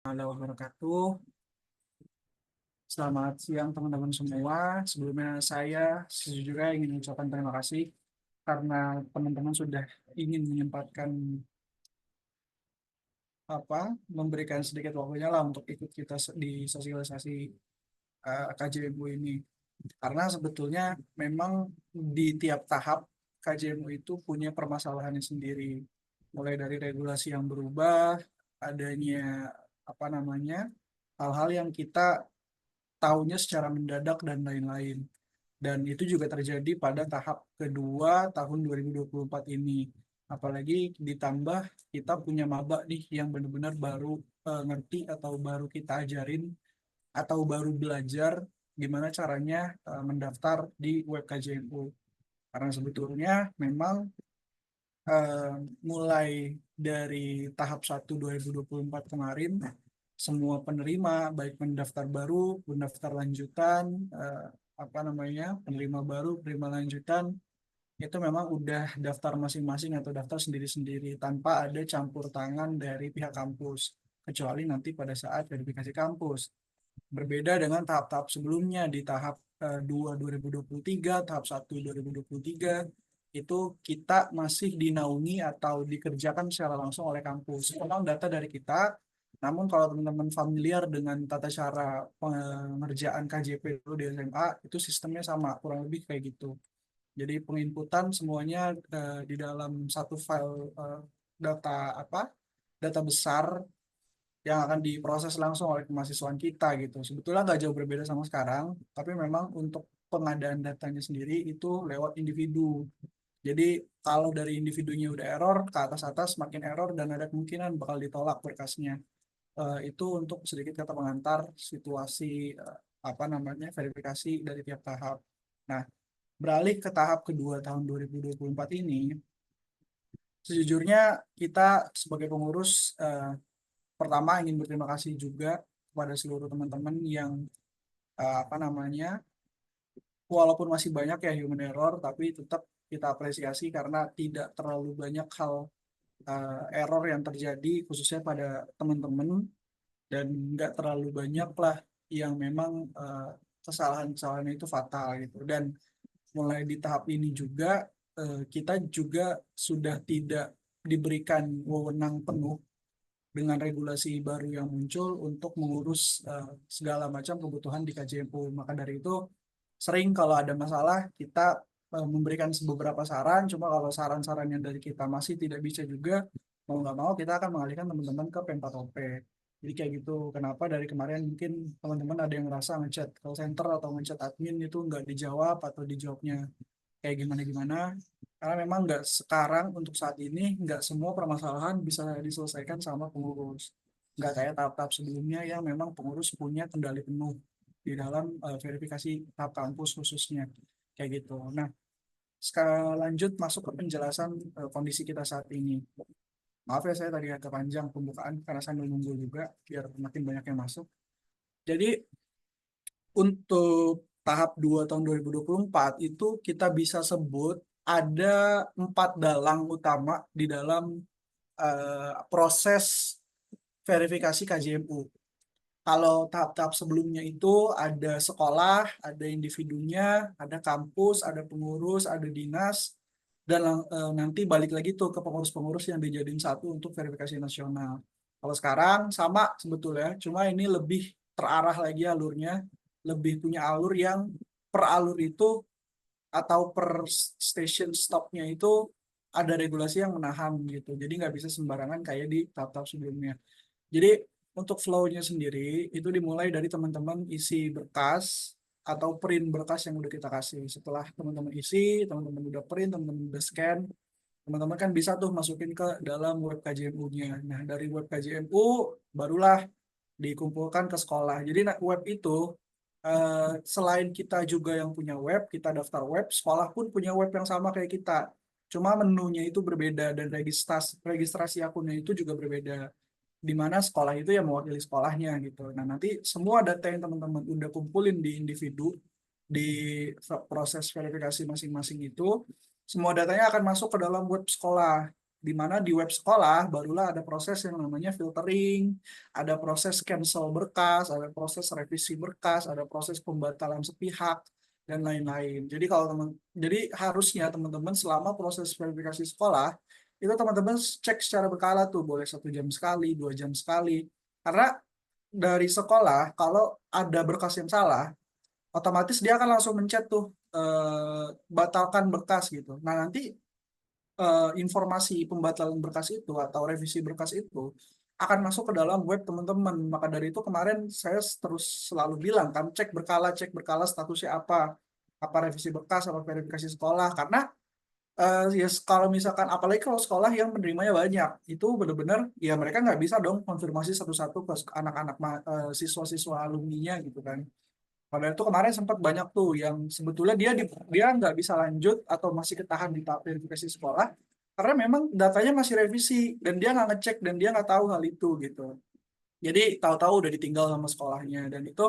Warahmatullahi wabarakatuh. Selamat siang teman-teman semua. Sebelumnya saya sejujurnya ingin mengucapkan terima kasih karena teman-teman sudah ingin menyempatkan memberikan sedikit waktunya lah untuk ikut kita di sosialisasi KJMU ini. Karena sebetulnya memang di tiap tahap KJMU itu punya permasalahannya sendiri. Mulai dari regulasi yang berubah, adanya hal-hal yang kita tahunya secara mendadak dan lain-lain. Dan itu juga terjadi pada tahap kedua tahun 2024 ini. Apalagi ditambah kita punya maba nih yang benar-benar baru ngerti atau baru kita ajarin atau baru belajar gimana caranya mendaftar di web KJMU. Karena sebetulnya memang eh, mulai dari tahap 1 2024 kemarin, semua penerima, baik pendaftar baru, pendaftar lanjutan, penerima baru, penerima lanjutan, itu memang udah daftar masing-masing atau daftar sendiri-sendiri tanpa ada campur tangan dari pihak kampus, kecuali nanti pada saat verifikasi kampus. Berbeda dengan tahap-tahap sebelumnya di tahap 2 2023, tahap 1 2023, itu kita masih dinaungi atau dikerjakan secara langsung oleh kampus. Memang data dari kita, namun kalau teman-teman familiar dengan tata cara pengerjaan KJP dulu di SMA, itu sistemnya sama, kurang lebih kayak gitu. Jadi penginputan semuanya di dalam satu file data data besar yang akan diproses langsung oleh kemahasiswaan kita gitu. Sebetulnya nggak jauh berbeda sama sekarang, tapi memang untuk pengadaan datanya sendiri itu lewat individu. Jadi kalau dari individunya udah error, ke atas-atas makin error dan ada kemungkinan bakal ditolak berkasnya. Itu untuk sedikit kata pengantar situasi verifikasi dari tiap tahap. Nah, beralih ke tahap kedua tahun 2024 ini, sejujurnya kita sebagai pengurus pertama ingin berterima kasih juga kepada seluruh teman-teman yang eh, apa namanya walaupun masih banyak ya human error, tapi tetap kita apresiasi karena tidak terlalu banyak hal error yang terjadi khususnya pada teman-teman, dan nggak terlalu banyak lah yang memang kesalahan-kesalahan itu fatal gitu. Dan mulai di tahap ini juga kita juga sudah tidak diberikan wewenang penuh dengan regulasi baru yang muncul untuk mengurus segala macam kebutuhan di KJMU. Maka dari itu, sering kalau ada masalah, kita memberikan beberapa saran, cuma kalau saran-saran yang dari kita masih tidak bisa juga, mau nggak mau kita akan mengalihkan teman-teman ke P4OP. Jadi kayak gitu, kenapa dari kemarin mungkin teman-teman ada yang ngerasa ngechat call center atau ngechat admin itu nggak dijawab atau dijawabnya kayak gimana-gimana. Karena memang nggak sekarang untuk saat ini nggak semua permasalahan bisa diselesaikan sama pengurus. Nggak kayak tahap-tahap sebelumnya yang memang pengurus punya kendali penuh di dalam verifikasi tahap kampus khususnya. Kayak gitu. Nah, sekarang lanjut masuk ke penjelasan kondisi kita saat ini. Maaf ya saya tadi agak panjang pembukaan karena sambil nunggu juga biar makin banyak yang masuk. Jadi untuk tahap 2 tahun 2024 itu kita bisa sebut ada 4 dalang utama di dalam proses verifikasi KJMU. Kalau tahap-tahap sebelumnya itu ada sekolah, ada individunya, ada kampus, ada pengurus, ada dinas, dan nanti balik lagi tuh ke pengurus-pengurus yang dijadiin satu untuk verifikasi nasional. Kalau sekarang sama sebetulnya, cuma ini lebih terarah lagi alurnya, lebih punya alur yang per alur itu atau per station stopnya itu ada regulasi yang menahan gitu. Jadi nggak bisa sembarangan kayak di tahap-tahap sebelumnya. Jadi untuk flow-nya sendiri itu dimulai dari teman-teman isi berkas atau print berkas yang udah kita kasih. Setelah teman-teman isi, teman-teman udah print, teman-teman udah scan, teman-teman kan bisa tuh masukin ke dalam web KJMU-nya. Nah, dari web KJMU barulah dikumpulkan ke sekolah. Jadi web itu selain kita juga yang punya web, kita daftar web, sekolah pun punya web yang sama kayak kita. Cuma menunya itu berbeda dan registrasi akunnya itu juga berbeda, di mana sekolah itu yang mewakili sekolahnya gitu. Nah, nanti semua data yang teman-teman udah kumpulin di individu di proses verifikasi masing-masing itu, semua datanya akan masuk ke dalam web sekolah. di mana di web sekolah barulah ada proses yang namanya filtering, ada proses cancel berkas, ada proses revisi berkas, ada proses pembatalan sepihak, dan lain-lain. Jadi harusnya teman-teman selama proses verifikasi sekolah itu teman-teman cek secara berkala tuh, boleh 1 jam sekali, 2 jam sekali, karena dari sekolah kalau ada berkas yang salah otomatis dia akan langsung mencet tuh batalkan berkas gitu. Nah, nanti informasi pembatalan berkas itu atau revisi berkas itu akan masuk ke dalam web teman-teman. Maka dari itu kemarin saya terus selalu bilang kan, cek berkala statusnya apa revisi berkas, apa verifikasi sekolah. Karena ya kalau misalkan apalagi kalau sekolah yang penerimanya banyak, itu benar-benar ya mereka nggak bisa dong konfirmasi satu-satu ke anak-anak siswa-siswa alumninya gitu kan. Padahal itu kemarin sempat banyak tuh yang sebetulnya dia nggak bisa lanjut atau masih ketahan di tahap verifikasi sekolah karena memang datanya masih revisi dan dia nggak ngecek dan dia nggak tahu hal itu gitu. Jadi tahu-tahu udah ditinggal sama sekolahnya, dan itu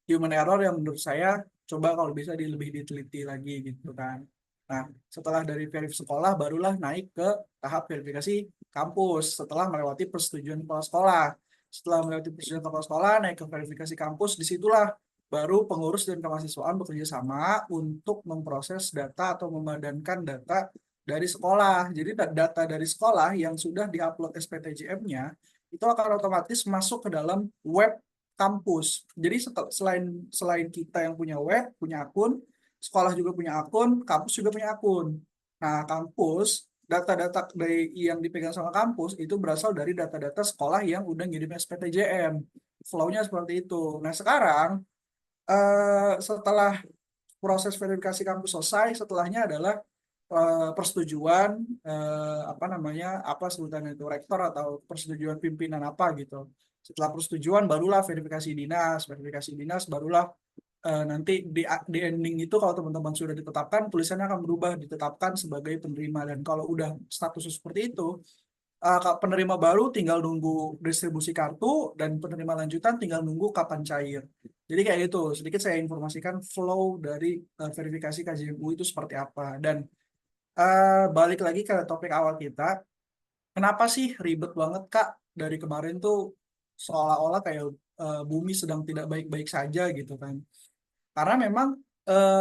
human error yang menurut saya coba kalau bisa lebih diteliti lagi gitu kan. Nah, setelah dari verif sekolah barulah naik ke tahap verifikasi kampus setelah melewati persetujuan kepala sekolah. Setelah melewati persetujuan kepala sekolah naik ke verifikasi kampus, disitulah baru pengurus dan kemahasiswaan bekerja sama untuk memproses data atau memadankan data dari sekolah. Jadi data dari sekolah yang sudah diupload SPTJM-nya itu akan otomatis masuk ke dalam web kampus. Jadi selain selain kita yang punya web, punya akun, sekolah juga punya akun, kampus juga punya akun. Nah, kampus data-data dari yang dipegang sama kampus itu berasal dari data-data sekolah yang udah ngirim SPTJM. Flow-nya seperti itu. Nah, sekarang setelah proses verifikasi kampus selesai, setelahnya adalah persetujuan apa namanya, apa sebutannya itu, rektor atau persetujuan pimpinan apa gitu. Setelah persetujuan barulah verifikasi dinas barulah nanti di ending itu kalau teman-teman sudah ditetapkan, tulisannya akan berubah ditetapkan sebagai penerima, dan kalau udah statusnya seperti itu, penerima baru tinggal nunggu distribusi kartu dan penerima lanjutan tinggal nunggu kapan cair. Jadi kayak gitu, sedikit saya informasikan flow dari verifikasi KJMU itu seperti apa. Dan balik lagi ke topik awal kita, kenapa sih ribet banget Kak? Dari kemarin tuh seolah-olah kayak bumi sedang tidak baik-baik saja gitu kan. Karena memang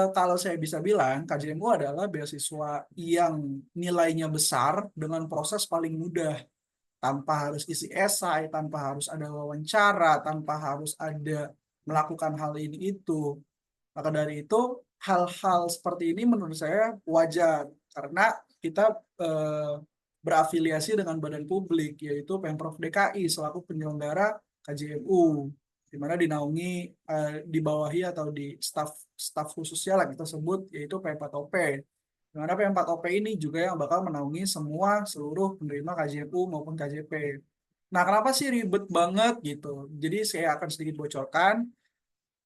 kalau saya bisa bilang KJMU adalah beasiswa yang nilainya besar dengan proses paling mudah, tanpa harus isi esai, tanpa harus ada wawancara, tanpa harus ada melakukan hal ini itu. Maka dari itu, hal-hal seperti ini menurut saya wajar karena kita eh, berafiliasi dengan badan publik, yaitu Pemprov DKI selaku penyelenggara KJMU, di mana dinaungi dibawahi atau di staf khususnya lah kita sebut, yaitu P4OP. Di mana P4OP ini juga yang bakal menaungi semua seluruh penerima KJMU maupun KJP. Nah, kenapa sih ribet banget gitu? Jadi saya akan sedikit bocorkan.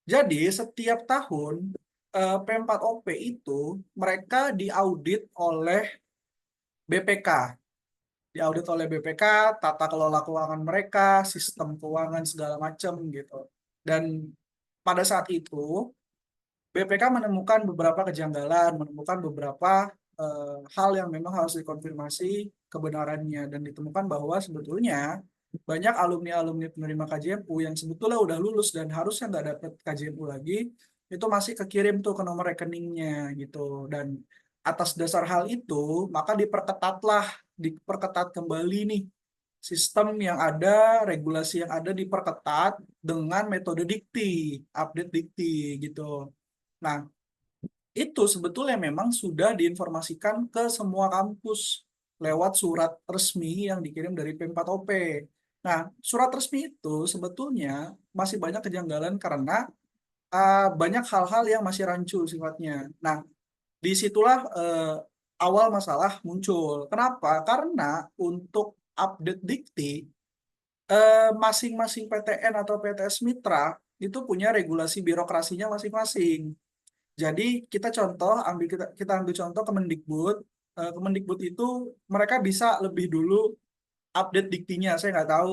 Jadi setiap tahun P4OP itu mereka diaudit oleh BPK, tata kelola keuangan mereka, sistem keuangan segala macam gitu. Dan pada saat itu BPK menemukan beberapa kejanggalan, menemukan beberapa hal yang memang harus dikonfirmasi kebenarannya, dan ditemukan bahwa sebetulnya banyak alumni-alumni penerima KJMU yang sebetulnya udah lulus dan harusnya nggak dapat KJMU lagi, itu masih kekirim tuh ke nomor rekeningnya gitu. Dan atas dasar hal itu, maka diperketat kembali nih sistem yang ada, regulasi yang ada diperketat dengan metode dikti, update dikti gitu. Nah, itu sebetulnya memang sudah diinformasikan ke semua kampus lewat surat resmi yang dikirim dari P4OP. Nah, surat resmi itu sebetulnya masih banyak kejanggalan karena banyak hal-hal yang masih rancu sifatnya. Nah, disitulah awal masalah muncul. Kenapa? Karena untuk update dikti, masing-masing PTN atau PTS Mitra itu punya regulasi birokrasinya masing-masing. Jadi kita ambil contoh Kemendikbud. Kemendikbud itu mereka bisa lebih dulu update diktinya. Saya nggak tahu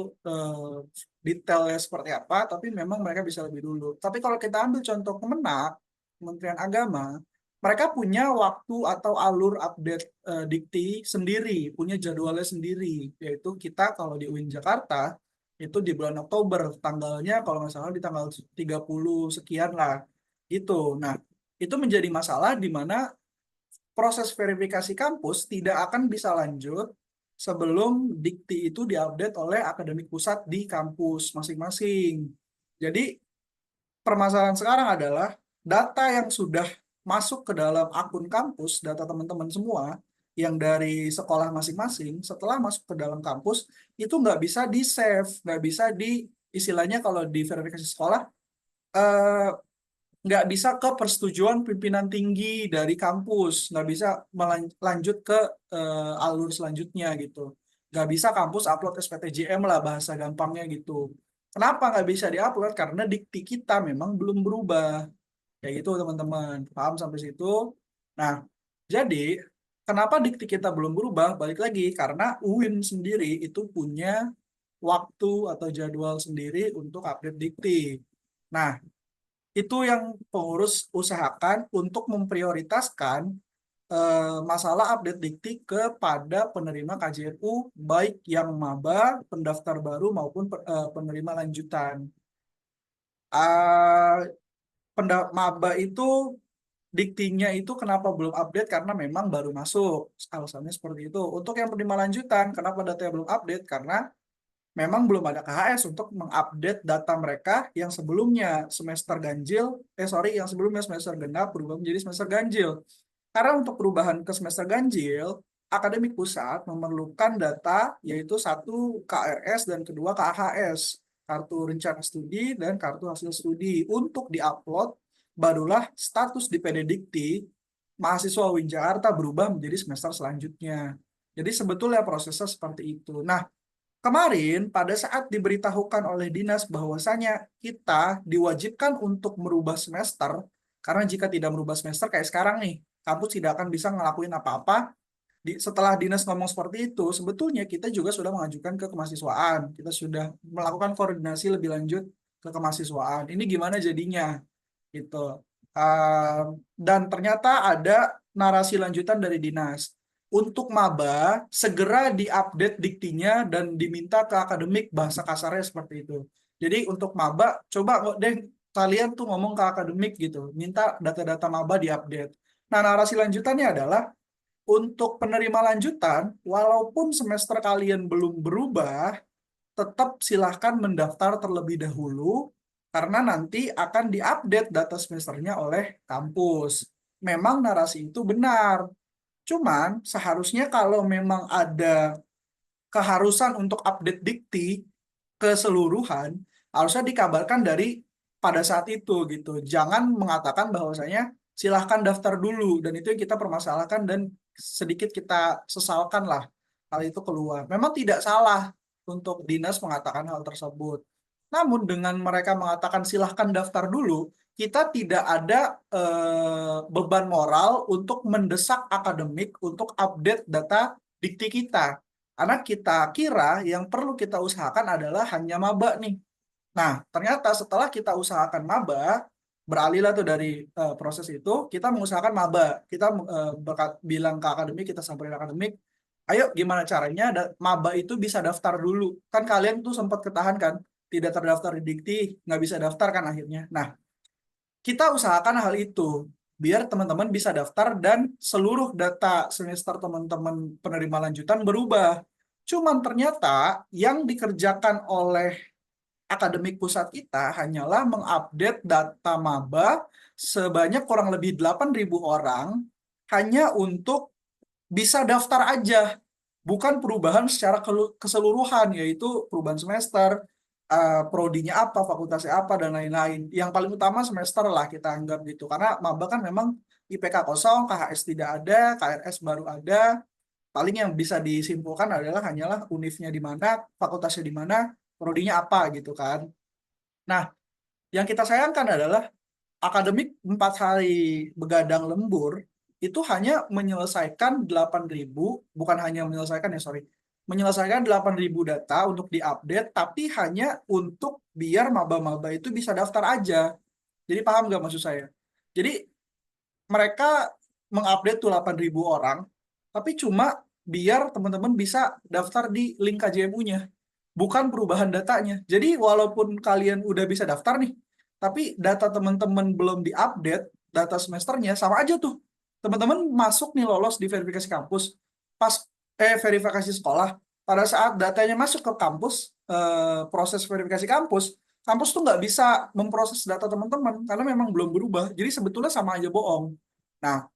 detailnya seperti apa, tapi memang mereka bisa lebih dulu. Tapi kalau kita ambil contoh Kemenak, Kementerian Agama, mereka punya waktu atau alur update dikti sendiri, punya jadwalnya sendiri. Yaitu kita kalau di UIN Jakarta, itu di bulan Oktober, tanggalnya kalau nggak salah di tanggal 30 sekian lah. Gitu. Nah, itu menjadi masalah di mana proses verifikasi kampus tidak akan bisa lanjut sebelum dikti itu diupdate oleh akademik pusat di kampus masing-masing. Jadi permasalahan sekarang adalah data yang sudah masuk ke dalam akun kampus, data teman-teman semua yang dari sekolah masing-masing, setelah masuk ke dalam kampus, itu nggak bisa di-save, nggak bisa di, istilahnya kalau di verifikasi sekolah, eh, nggak bisa ke persetujuan pimpinan tinggi dari kampus, nggak bisa lanjut ke alur selanjutnya gitu. Nggak bisa kampus upload SPTJM lah bahasa gampangnya gitu. Kenapa nggak bisa diupload? Karena dikti kita memang belum berubah. Kayak gitu teman-teman. Paham sampai situ? Nah, jadi kenapa dikti kita belum berubah? Balik lagi, karena UIN sendiri itu punya waktu atau jadwal sendiri untuk update dikti. Nah, itu yang pengurus usahakan untuk memprioritaskan masalah update dikti kepada penerima KJRU, baik yang maba, pendaftar baru maupun penerima lanjutan. Uh, Maba itu diktinya itu kenapa belum update karena memang baru masuk, alasannya seperti itu. Untuk yang penerima lanjutan, kenapa datanya belum update? Karena memang belum ada KHS untuk mengupdate data mereka yang sebelumnya semester ganjil, yang sebelumnya semester genap berubah menjadi semester ganjil. Karena untuk perubahan ke semester ganjil, akademik pusat memerlukan data yaitu satu KRS dan kedua KHS, kartu rencana studi dan kartu hasil studi. Untuk diupload, barulah status di PD Dikti mahasiswa UIN Jakarta berubah menjadi semester selanjutnya. Jadi sebetulnya prosesnya seperti itu. Nah, kemarin pada saat diberitahukan oleh dinas bahwasanya kita diwajibkan untuk merubah semester, karena jika tidak merubah semester kayak sekarang nih, kampus tidak akan bisa ngelakuin apa-apa. Setelah dinas ngomong seperti itu, sebetulnya kita juga sudah mengajukan ke kemahasiswaan. Kita sudah melakukan koordinasi lebih lanjut ke kemahasiswaan. Ini gimana jadinya? Gitu. Dan ternyata ada narasi lanjutan dari dinas. Untuk maba, segera diupdate diktinya dan diminta ke akademik, bahasa kasarnya seperti itu. Jadi untuk maba, coba kok deh kalian tuh ngomong ke akademik gitu, minta data-data maba diupdate. Nah, narasi lanjutannya adalah untuk penerima lanjutan, walaupun semester kalian belum berubah, tetap silahkan mendaftar terlebih dahulu karena nanti akan diupdate data semesternya oleh kampus. Memang narasi itu benar. Cuman seharusnya kalau memang ada keharusan untuk update dikti keseluruhan, harusnya dikabarkan dari pada saat itu gitu. Jangan mengatakan bahwasanya silahkan daftar dulu, dan itu yang kita permasalahkan dan sedikit kita sesalkan lah hal itu keluar. Memang tidak salah untuk dinas mengatakan hal tersebut. Namun dengan mereka mengatakan silahkan daftar dulu, kita tidak ada beban moral untuk mendesak akademik untuk update data dikti kita. Karena kita kira yang perlu kita usahakan adalah hanya maba nih. Nah, ternyata setelah kita usahakan maba, beralihlah tuh dari proses itu, kita mengusahakan maba. Kita bilang ke akademik, kita sampaikan akademik, ayo gimana caranya maba itu bisa daftar dulu. Kan kalian tuh sempat ketahan kan, tidak terdaftar di Dikti, nggak bisa daftar kan akhirnya. Nah, kita usahakan hal itu, biar teman-teman bisa daftar dan seluruh data semester teman-teman penerima lanjutan berubah. Cuman ternyata yang dikerjakan oleh akademik pusat kita hanyalah mengupdate data maba sebanyak kurang lebih 8.000 orang hanya untuk bisa daftar aja, bukan perubahan secara keseluruhan, yaitu perubahan semester, prodinya apa, fakultasnya apa, dan lain-lain. Yang paling utama semester lah kita anggap gitu, karena maba kan memang IPK kosong, KHS tidak ada, KRS baru ada, paling yang bisa disimpulkan adalah hanyalah univnya di mana, fakultasnya di mana, prodinya apa gitu kan. Nah, yang kita sayangkan adalah akademik 4 hari begadang lembur itu hanya menyelesaikan 8.000, bukan hanya menyelesaikan ya, sorry, menyelesaikan 8.000 data untuk diupdate, tapi hanya untuk biar maba-maba itu bisa daftar aja. Jadi paham nggak maksud saya? Jadi mereka mengupdate tuh 8.000 orang, tapi cuma biar teman-teman bisa daftar di link KJMU-nya, bukan perubahan datanya. Jadi walaupun kalian udah bisa daftar nih, tapi data teman-teman belum diupdate, data semesternya sama aja tuh. Teman-teman masuk nih lolos di verifikasi kampus, pas verifikasi sekolah, pada saat datanya masuk ke kampus, proses verifikasi kampus, kampus tuh nggak bisa memproses data teman-teman karena memang belum berubah. Jadi sebetulnya sama aja bohong. Nah,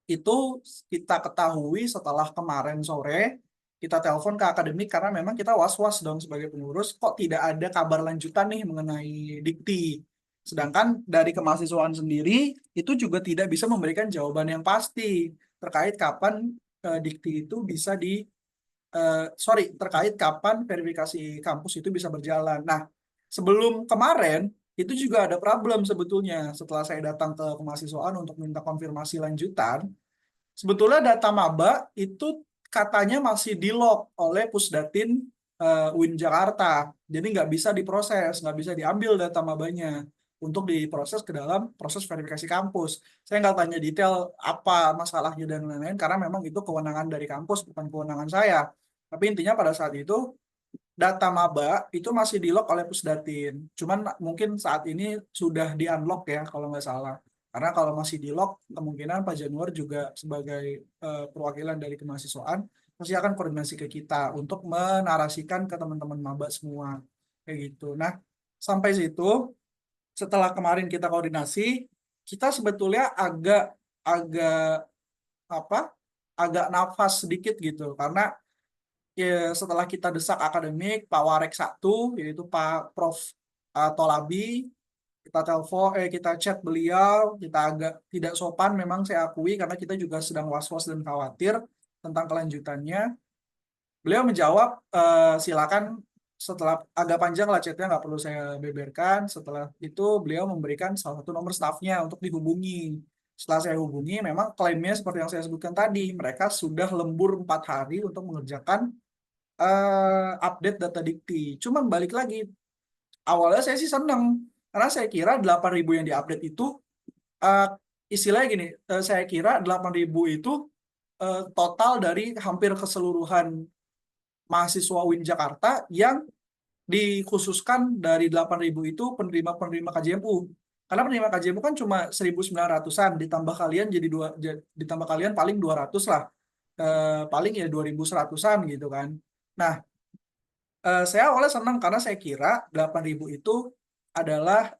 itu kita ketahui setelah kemarin sore kita telepon ke akademik karena memang kita was-was dong sebagai pengurus kok tidak ada kabar lanjutan nih mengenai dikti. Sedangkan dari kemahasiswaan sendiri itu juga tidak bisa memberikan jawaban yang pasti terkait kapan dikti itu bisa terkait kapan verifikasi kampus itu bisa berjalan. Nah, sebelum kemarin itu juga ada problem sebetulnya setelah saya datang ke kemahasiswaan untuk minta konfirmasi lanjutan. Sebetulnya data maba itu katanya masih di-lock oleh Pusdatin UIN Jakarta. Jadi nggak bisa diproses, nggak bisa diambil data mabanya untuk diproses ke dalam proses verifikasi kampus. Saya nggak tanya detail apa masalahnya dan lain-lain, karena memang itu kewenangan dari kampus, bukan kewenangan saya. Tapi intinya pada saat itu, data maba itu masih di-lock oleh Pusdatin. Cuman mungkin saat ini sudah di-unlock ya, kalau nggak salah. Karena kalau masih di-lock, kemungkinan Pak Januar juga sebagai perwakilan dari kemahasiswaan, pasti akan koordinasi ke kita untuk menarasikan ke teman-teman maba semua. Kayak gitu. Nah, sampai situ, setelah kemarin kita koordinasi, kita sebetulnya agak agak apa? Agak nafas sedikit gitu, karena ya, setelah kita desak akademik, Pak Warek satu, yaitu Pak Prof. Tolabi, kita telepon, kita chat beliau, kita agak tidak sopan memang saya akui, karena kita juga sedang was-was dan khawatir tentang kelanjutannya. Beliau menjawab, silakan, setelah agak panjang lah chatnya, nggak perlu saya beberkan. Setelah itu beliau memberikan salah satu nomor stafnya untuk dihubungi. Setelah saya hubungi, memang klaimnya seperti yang saya sebutkan tadi, mereka sudah lembur 4 hari untuk mengerjakan update data dikti. Cuman balik lagi, awalnya saya sih seneng, karena saya kira 8.000 yang diupdate itu, uh, istilahnya gini, saya kira 8.000 itu total dari hampir keseluruhan mahasiswa UIN Jakarta yang dikhususkan dari 8.000 itu penerima-penerima KJMU. Karena penerima KJMU kan cuma 1.900-an, ditambah kalian jadi ditambah kalian paling 200 lah. Paling ya 2.100-an gitu kan. Nah, saya awalnya senang karena saya kira 8.000 itu adalah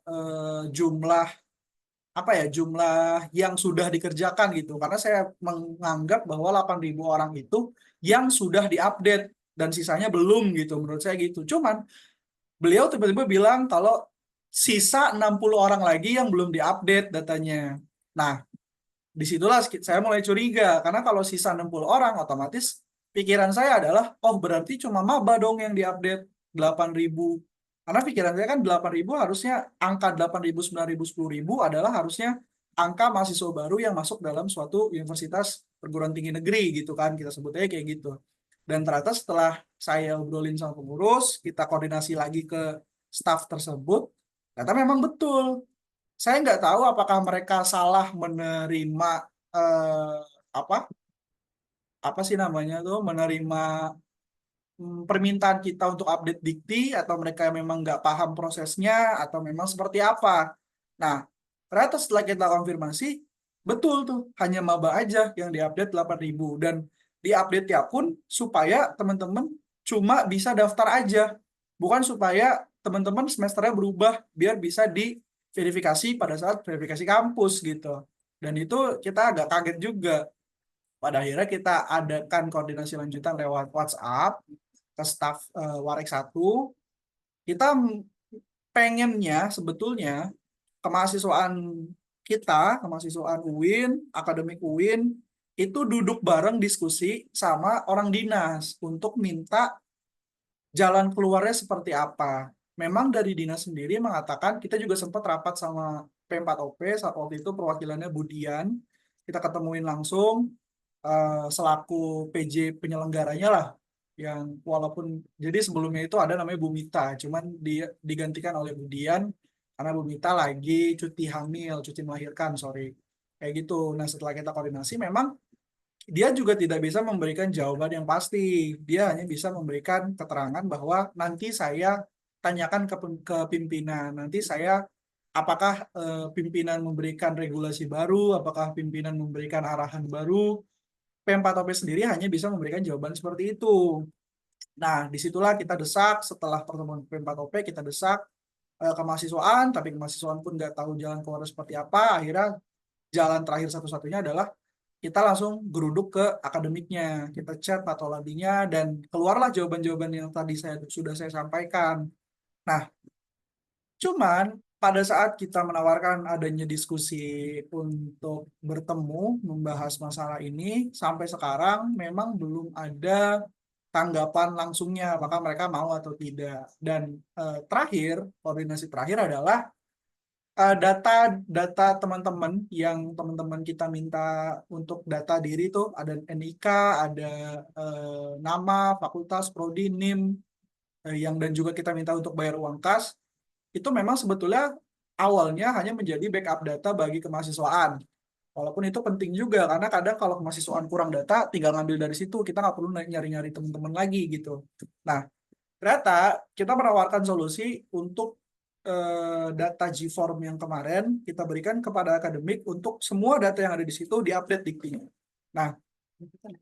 jumlah apa ya, jumlah yang sudah dikerjakan gitu. Karena saya menganggap bahwa 8.000 orang itu yang sudah diupdate dan sisanya belum gitu, menurut saya gitu. Cuman beliau tiba-tiba bilang kalau sisa 60 orang lagi yang belum diupdate datanya. Nah, disitulah saya mulai curiga, karena kalau sisa 60 orang otomatis pikiran saya adalah, oh berarti cuma maba dong yang diupdate 8.000. Karena pikiran saya kan 8.000 harusnya, angka 8.000, 9.000, 10.000 adalah harusnya angka mahasiswa baru yang masuk dalam suatu universitas perguruan tinggi negeri gitu kan, kita sebutnya kayak gitu. Dan ternyata setelah saya obrolin sama pengurus, kita koordinasi lagi ke staff tersebut, ternyata memang betul. Saya nggak tahu apakah mereka salah menerima eh, apa apa sih namanya tuh, menerima permintaan kita untuk update dikti, atau mereka memang nggak paham prosesnya, atau memang seperti apa. Nah, ternyata setelah kita konfirmasi, betul tuh, hanya maba aja yang diupdate 8.000, dan diupdate-nya pun supaya teman-teman cuma bisa daftar aja, bukan supaya teman-teman semesternya berubah biar bisa diverifikasi pada saat verifikasi kampus gitu. Dan itu kita agak kaget juga. Pada akhirnya kita adakan koordinasi lanjutan lewat WhatsApp ke staf Warek satu. Kita pengennya sebetulnya kemahasiswaan kemahasiswaan UIN, akademik UIN, itu duduk bareng diskusi sama orang dinas untuk minta jalan keluarnya seperti apa. Memang dari dinas sendiri mengatakan, kita juga sempat rapat sama P4OP, saat waktu itu perwakilannya Budian, kita ketemuin langsung, selaku PJ penyelenggaranya lah, yang walaupun jadi sebelumnya itu ada namanya Bu Mita, cuman dia digantikan oleh Budian karena Bu Mita lagi cuti hamil, cuti melahirkan, sorry. kayak gitu. Nah setelah kita koordinasi memang dia juga tidak bisa memberikan jawaban yang pasti. Dia hanya bisa memberikan keterangan bahwa nanti saya tanyakan ke pimpinan. Nanti saya apakah pimpinan memberikan regulasi baru, apakah pimpinan memberikan arahan baru. P4OP sendiri hanya bisa memberikan jawaban seperti itu. Nah, disitulah kita desak setelah pertemuan P4OP, kita desak kemahasiswaan, tapi kemahasiswaan pun nggak tahu jalan keluar seperti apa. Akhirnya jalan terakhir satu-satunya adalah kita langsung geruduk ke akademiknya, kita chat patologinya, dan keluarlah jawaban-jawaban yang tadi sudah saya sampaikan. Nah, cuman pada saat kita menawarkan adanya diskusi untuk bertemu membahas masalah ini, sampai sekarang memang belum ada tanggapan langsungnya apakah mereka mau atau tidak. Dan terakhir, koordinasi terakhir adalah data data teman-teman yang teman-teman kita minta untuk data diri tuh ada NIK, ada nama, fakultas, prodi, NIM, yang dan juga kita minta untuk bayar uang kas, itu memang sebetulnya awalnya hanya menjadi backup data bagi kemahasiswaan. Walaupun itu penting juga, karena kadang kalau kemahasiswaan kurang data, tinggal ngambil dari situ, kita nggak perlu nyari-nyari teman-teman lagi gitu. Nah, ternyata kita menawarkan solusi untuk data G-Form yang kemarin, kita berikan kepada akademik untuk semua data yang ada di situ diupdate diktinya. Nah,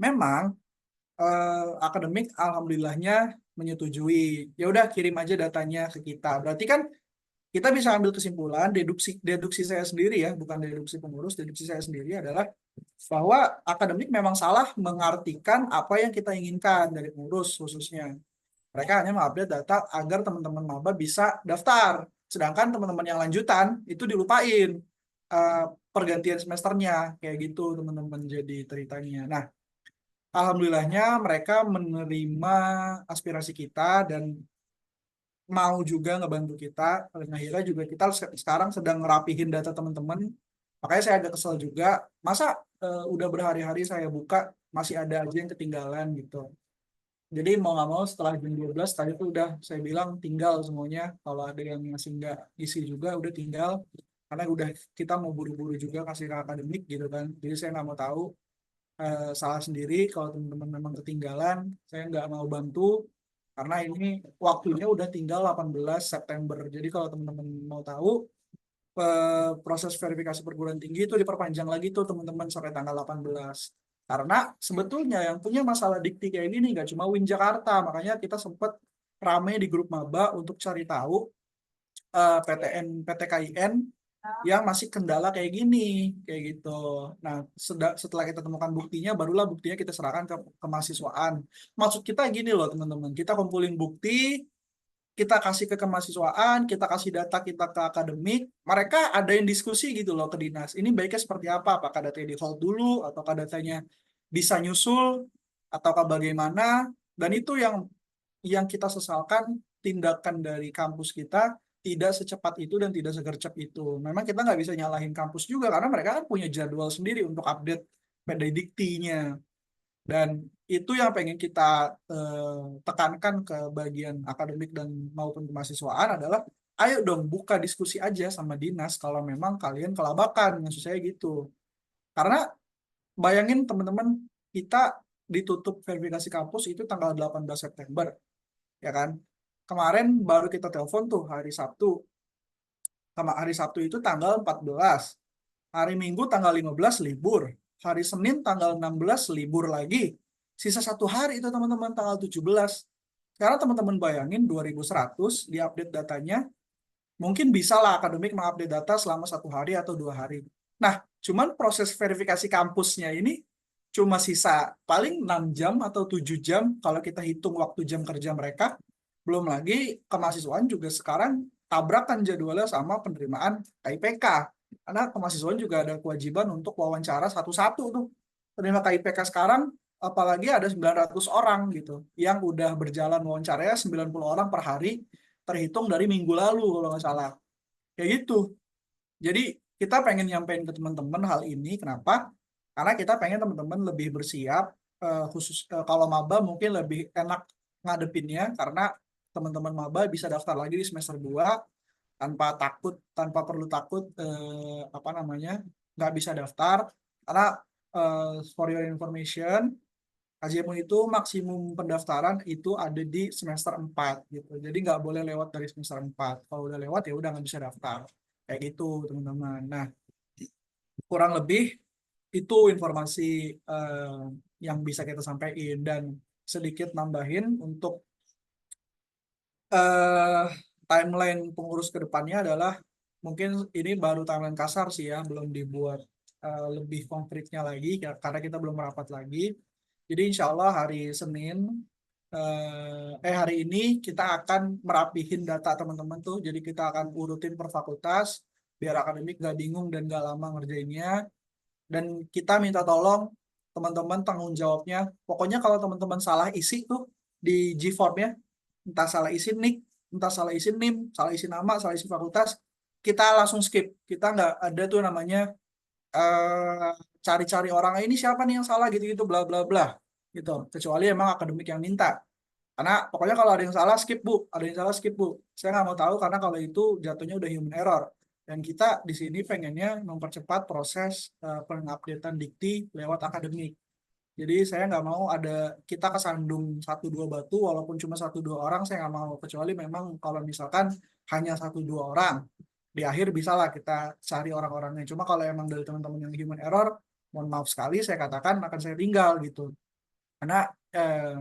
memang akademik alhamdulillahnya menyetujui. Ya udah kirim aja datanya ke kita. Berarti kan kita bisa ambil kesimpulan, deduksi saya sendiri ya, bukan deduksi pengurus, deduksi saya sendiri adalah bahwa akademik memang salah mengartikan apa yang kita inginkan dari pengurus khususnya. Mereka hanya mengupdate data agar teman-teman maba bisa daftar. Sedangkan teman-teman yang lanjutan itu dilupain uh, pergantian semesternya, kayak gitu teman-teman jadi ceritanya. Nah, alhamdulillahnya mereka menerima aspirasi kita dan mau juga ngebantu kita. Dan akhirnya juga kita sekarang sedang ngerapihin data teman-teman. Makanya saya agak kesel juga. Masa udah berhari-hari saya buka masih ada aja yang ketinggalan gitu. Jadi mau nggak mau setelah jam 12 tadi tuh udah saya bilang tinggal semuanya. Kalau ada yang masih nggak isi juga udah tinggal. Karena udah kita mau buru-buru juga kasih ke akademik gitu kan. Jadi saya nggak mau tahu salah sendiri kalau teman-teman memang ketinggalan. Saya nggak mau bantu karena ini waktunya udah tinggal 18 September. Jadi kalau teman-teman mau tahu proses verifikasi perguruan tinggi itu diperpanjang lagi tuh teman-teman sampai tanggal 18. Karena sebetulnya yang punya masalah dikti kayak ini nggak cuma Win Jakarta, makanya kita sempat rame di grup maba untuk cari tahu PTN PTKIN yang masih kendala kayak gini, kayak gitu. Nah, setelah kita temukan buktinya, barulah buktinya kita serahkan ke kemahasiswaan. Maksud kita gini loh teman-teman, kita kumpulin bukti, kita kasih ke kemahasiswaan, kita kasih data kita ke akademik, mereka ada yang diskusi gitu loh ke dinas. Ini baiknya seperti apa? Apakah datanya di hold dulu, ataukah datanya bisa nyusul, ataukah bagaimana? Dan itu yang kita sesalkan, tindakan dari kampus kita tidak secepat itu dan tidak segercep itu. Memang kita nggak bisa nyalahin kampus juga karena mereka kan punya jadwal sendiri untuk update PDDiktinya. Dan itu yang pengen kita tekankan ke bagian akademik dan maupun kemahasiswaan adalah ayo dong buka diskusi aja sama dinas kalau memang kalian kelabakan, maksud saya gitu. Karena bayangin teman-teman, kita ditutup verifikasi kampus itu tanggal 18 September, ya kan? Kemarin baru kita telepon tuh hari Sabtu. Hari Sabtu itu tanggal 14. Hari Minggu tanggal 15 libur. Hari Senin tanggal 16 libur lagi. Sisa satu hari itu teman-teman tanggal 17. Sekarang teman-teman bayangin 2100 diupdate datanya. Mungkin bisa lah akademik mengupdate data selama satu hari atau 2 hari. Nah, cuman proses verifikasi kampusnya ini cuma sisa paling 6 jam atau 7 jam kalau kita hitung waktu jam kerja mereka. Belum lagi kemahasiswaan juga sekarang tabrakan jadwalnya sama penerimaan KIPK. Karena kemahasiswaan juga ada kewajiban untuk wawancara satu-satu tuh. Penerima KIPK sekarang apalagi ada 900 orang gitu yang udah berjalan wawancaranya 90 orang per hari terhitung dari minggu lalu kalau nggak salah. Kayak gitu. Jadi kita pengen nyampein ke teman-teman hal ini. Kenapa? Karena kita pengen teman-teman lebih bersiap, khusus kalau maba mungkin lebih enak ngadepinnya karena teman-teman maba bisa daftar lagi di semester 2 tanpa takut, tanpa perlu takut apa namanya nggak bisa daftar karena for your information, KJMU itu maksimum pendaftaran itu ada di semester 4 gitu. Jadi nggak boleh lewat dari semester 4. Kalau udah lewat ya udah nggak bisa daftar. Kayak gitu, teman-teman. Nah, kurang lebih itu informasi eh, yang bisa kita sampaikan, dan sedikit nambahin untuk eh, timeline pengurus ke depannya adalah, mungkin ini baru timeline kasar sih ya, belum dibuat lebih konkretnya lagi karena kita belum merapat lagi. Jadi insya Allah hari Senin, hari ini kita akan merapihin data teman-teman tuh. Jadi kita akan urutin per fakultas biar akademik gak bingung dan gak lama ngerjainnya. Dan kita minta tolong teman-teman tanggung jawabnya. Pokoknya kalau teman-teman salah isi tuh di G-form-nya, entah salah isi nick, entah salah isi NIM, salah isi nama, salah isi fakultas, kita langsung skip. Kita nggak ada tuh namanya eh, cari-cari orang ini siapa nih yang salah gitu-gitu bla bla bla gitu. Kecuali emang akademik yang minta. Karena pokoknya kalau ada yang salah skip bu, ada yang salah skip bu. Saya nggak mau tahu karena kalau itu jatuhnya udah human error. Dan kita di sini pengennya mempercepat proses pengupdatean dikti lewat akademik. Jadi saya nggak mau ada kita kesandung satu dua batu, walaupun cuma satu dua orang saya nggak mau. Kecuali memang kalau misalkan hanya satu dua orang, di akhir bisa lah kita cari orang-orangnya. Cuma kalau emang dari teman-teman yang human error, mohon maaf sekali saya katakan akan saya tinggal gitu. Karena eh,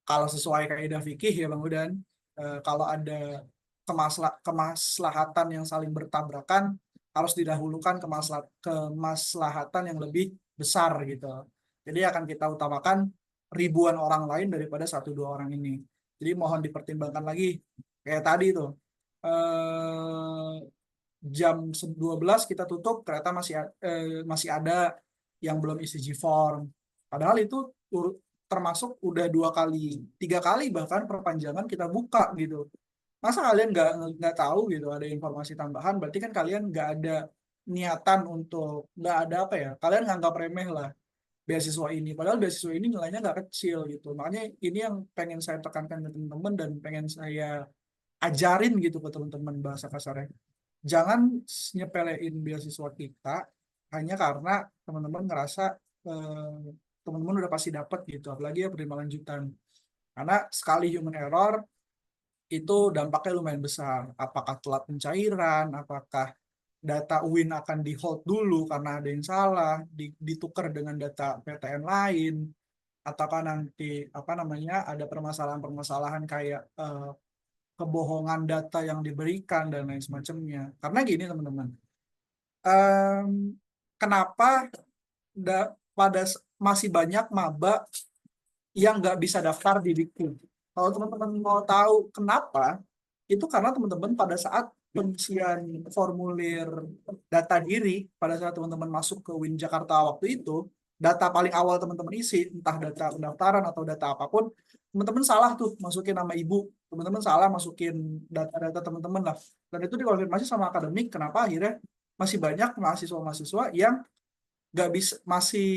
kalau sesuai kaidah fikih ya Bang Udan, kalau ada kemaslahatan yang saling bertabrakan, harus didahulukan kemaslahatan yang lebih besar gitu. Jadi akan kita utamakan ribuan orang lain daripada satu dua orang ini. Jadi mohon dipertimbangkan lagi. Kayak tadi tuh, eh, jam 12 kita tutup, ternyata masih ada yang belum isi G-form. Padahal itu termasuk udah 2 kali, 3 kali bahkan perpanjangan kita buka gitu. Masa kalian nggak tahu gitu ada informasi tambahan? Berarti kan kalian nggak ada niatan untuk, nggak ada apa ya? Kalian nganggap remeh lah beasiswa ini. Padahal beasiswa ini nilainya nggak kecil gitu. Makanya ini yang pengen saya tekankan ke teman-teman dan pengen saya ajarin gitu ke teman-teman bahasa kasarnya. Jangan nyepelein beasiswa kita hanya karena teman-teman ngerasa teman-teman udah pasti dapat gitu, apalagi ya penerima lanjutan. Karena sekali human error itu dampaknya lumayan besar. Apakah telat pencairan, apakah data UIN akan di hold dulu karena ada yang salah, ditukar dengan data PTN lain, ataukah nanti apa namanya ada permasalahan-permasalahan kayak kebohongan data yang diberikan dan lain semacamnya. Karena gini teman-teman, em, kenapa pada masih banyak maba yang nggak bisa daftar di Dikti? Kalau teman-teman mau tahu kenapa, itu karena teman-teman pada saat pengisian formulir data diri, pada saat teman-teman masuk ke UIN Jakarta waktu itu, data paling awal teman-teman isi, entah data pendaftaran atau data apapun, teman-teman salah tuh masukin nama ibu, teman-teman salah masukin data-data teman-teman lah. Dan itu dikonfirmasi sama akademik, kenapa akhirnya masih banyak mahasiswa-mahasiswa yang nggak bisa, masih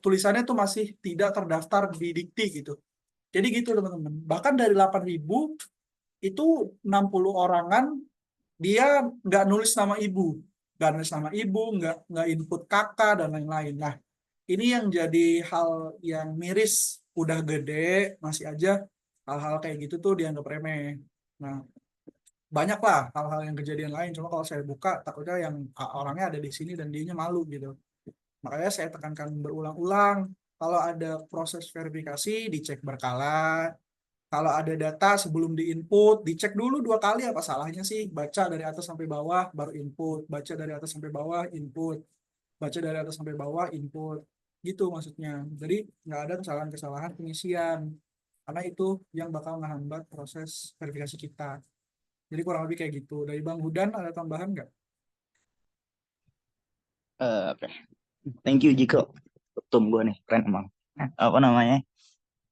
tulisannya tuh masih tidak terdaftar di Dikti gitu. Jadi gitu teman-teman. Bahkan dari 8.000 itu 60 orangan dia nggak nulis nama ibu, nggak nulis nama ibu, nggak input kakak dan lain-lain. Nah, ini yang jadi hal yang miris. Udah gede masih aja hal-hal kayak gitu tuh dianggap remeh. Nah, banyak lah hal-hal yang kejadian lain. Cuma kalau saya buka takutnya yang orangnya ada di sini dan dianya malu gitu. Makanya saya tekankan berulang-ulang, kalau ada proses verifikasi dicek berkala. Kalau ada data sebelum diinput, dicek dulu 2 kali apa salahnya sih. Baca dari atas sampai bawah, baru input. Baca dari atas sampai bawah, input. Baca dari atas sampai bawah, input. Gitu maksudnya. Jadi nggak ada kesalahan-kesalahan pengisian. Karena itu yang bakal menghambat proses verifikasi kita. Jadi kurang lebih kayak gitu. Dari Bang Hudan ada tambahan nggak? Oke. Thank you Jiko. Tum gue nih, keren emang. Apa namanya?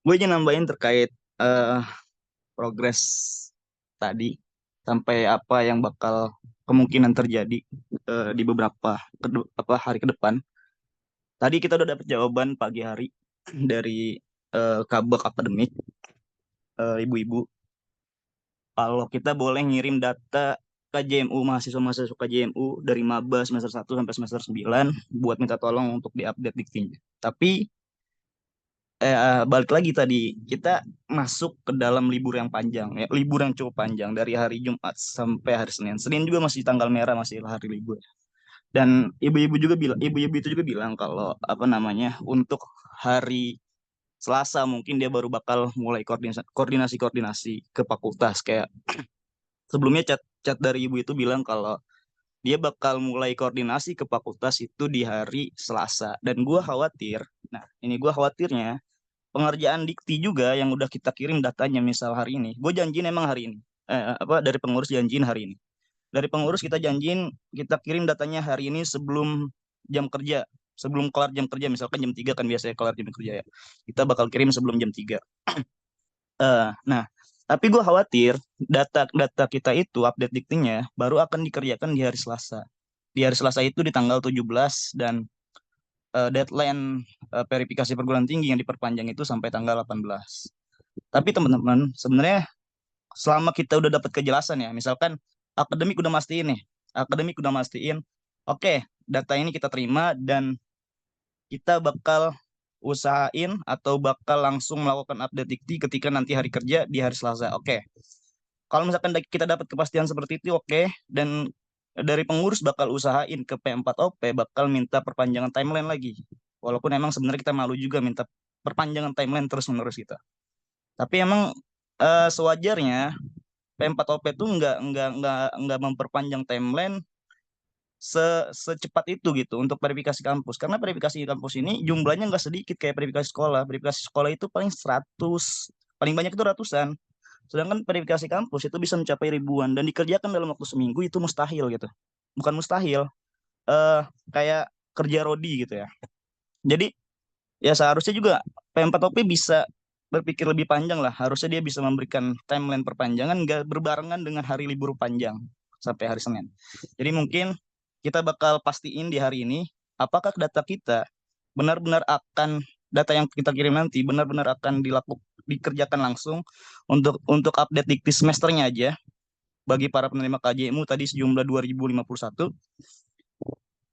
Gue aja nambahin terkait eh, progres tadi sampai apa yang bakal kemungkinan terjadi di beberapa hari ke depan. Tadi kita udah dapat jawaban pagi hari dari Kabak Akademik, ibu-ibu, kalau kita boleh ngirim data KJMU, mahasiswa-mahasiswa KJMU dari maba semester 1 sampai semester 9 buat minta tolong untuk diupdate diktinya. Tapi balik lagi tadi, kita masuk ke dalam libur yang panjang, ya, libur yang cukup panjang dari hari Jumat sampai hari Senin. Senin juga masih tanggal merah, masih hari libur. Dan ibu-ibu itu juga bilang kalau apa namanya, untuk hari Selasa mungkin dia baru bakal mulai koordinasi ke fakultas. Kayak sebelumnya chat dari ibu itu bilang kalau dia bakal mulai koordinasi ke fakultas itu di hari Selasa. Dan gua khawatir, nah ini gua khawatirnya pengerjaan dikti juga yang udah kita kirim datanya misal hari ini. Gue janjiin emang hari ini. Apa dari pengurus janjiin hari ini. Dari pengurus kita janjiin kita kirim datanya hari ini sebelum jam kerja. Sebelum kelar jam kerja, misalkan jam 3 kan biasanya kelar jam kerja ya. Kita bakal kirim sebelum jam 3. Nah, tapi gue khawatir data-data kita itu update diktinya baru akan dikerjakan di hari Selasa. Di hari Selasa itu di tanggal 17 dan deadline verifikasi perguruan tinggi yang diperpanjang itu sampai tanggal 18. Tapi teman-teman, sebenarnya selama kita udah dapat kejelasan ya, misalkan akademik udah mastiin nih, akademik udah mastiin, oke, data ini kita terima dan kita bakal usahain atau bakal langsung melakukan update dikti ketika nanti hari kerja di hari Selasa. Oke. Kalau misalkan kita dapat kepastian seperti itu, oke. Dan dari pengurus bakal usahain ke P4OP bakal minta perpanjangan timeline lagi. Walaupun emang sebenarnya kita malu juga minta perpanjangan timeline terus-menerus kita. Tapi emang sewajarnya P4OP itu nggak memperpanjang timeline secepat itu gitu untuk verifikasi kampus. Karena verifikasi kampus ini jumlahnya nggak sedikit kayak verifikasi sekolah. Verifikasi sekolah itu paling 100, paling banyak itu ratusan. Sedangkan verifikasi kampus itu bisa mencapai ribuan dan dikerjakan dalam waktu seminggu itu mustahil gitu. Bukan mustahil, eh kayak kerja rodi gitu ya. Jadi ya seharusnya juga P4OP bisa berpikir lebih panjang lah. Harusnya dia bisa memberikan timeline perpanjangan nggak berbarengan dengan hari libur panjang sampai hari Senin. Jadi mungkin kita bakal pastiin di hari ini apakah data kita benar-benar akan data yang kita kirim nanti benar-benar akan dikerjakan langsung untuk update dikti semesternya aja bagi para penerima KJMU tadi sejumlah 2051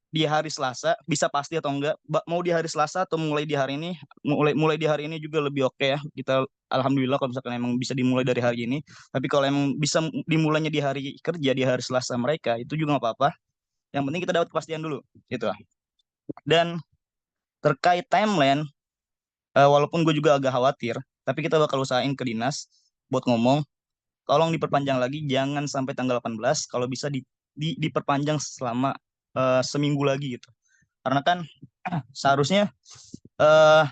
di hari Selasa bisa pasti atau enggak mau di hari Selasa atau mulai di hari ini mulai di hari ini juga lebih oke ya kita alhamdulillah kalau misalkan emang bisa dimulai dari hari ini tapi kalau emang bisa dimulainya di hari kerja di hari Selasa mereka itu juga nggak apa-apa yang penting kita dapat kepastian dulu gitu dan terkait timeline walaupun gue juga agak khawatir tapi kita bakal usahain ke dinas buat ngomong tolong diperpanjang lagi jangan sampai tanggal 18 kalau bisa diperpanjang selama seminggu lagi gitu karena kan seharusnya eh,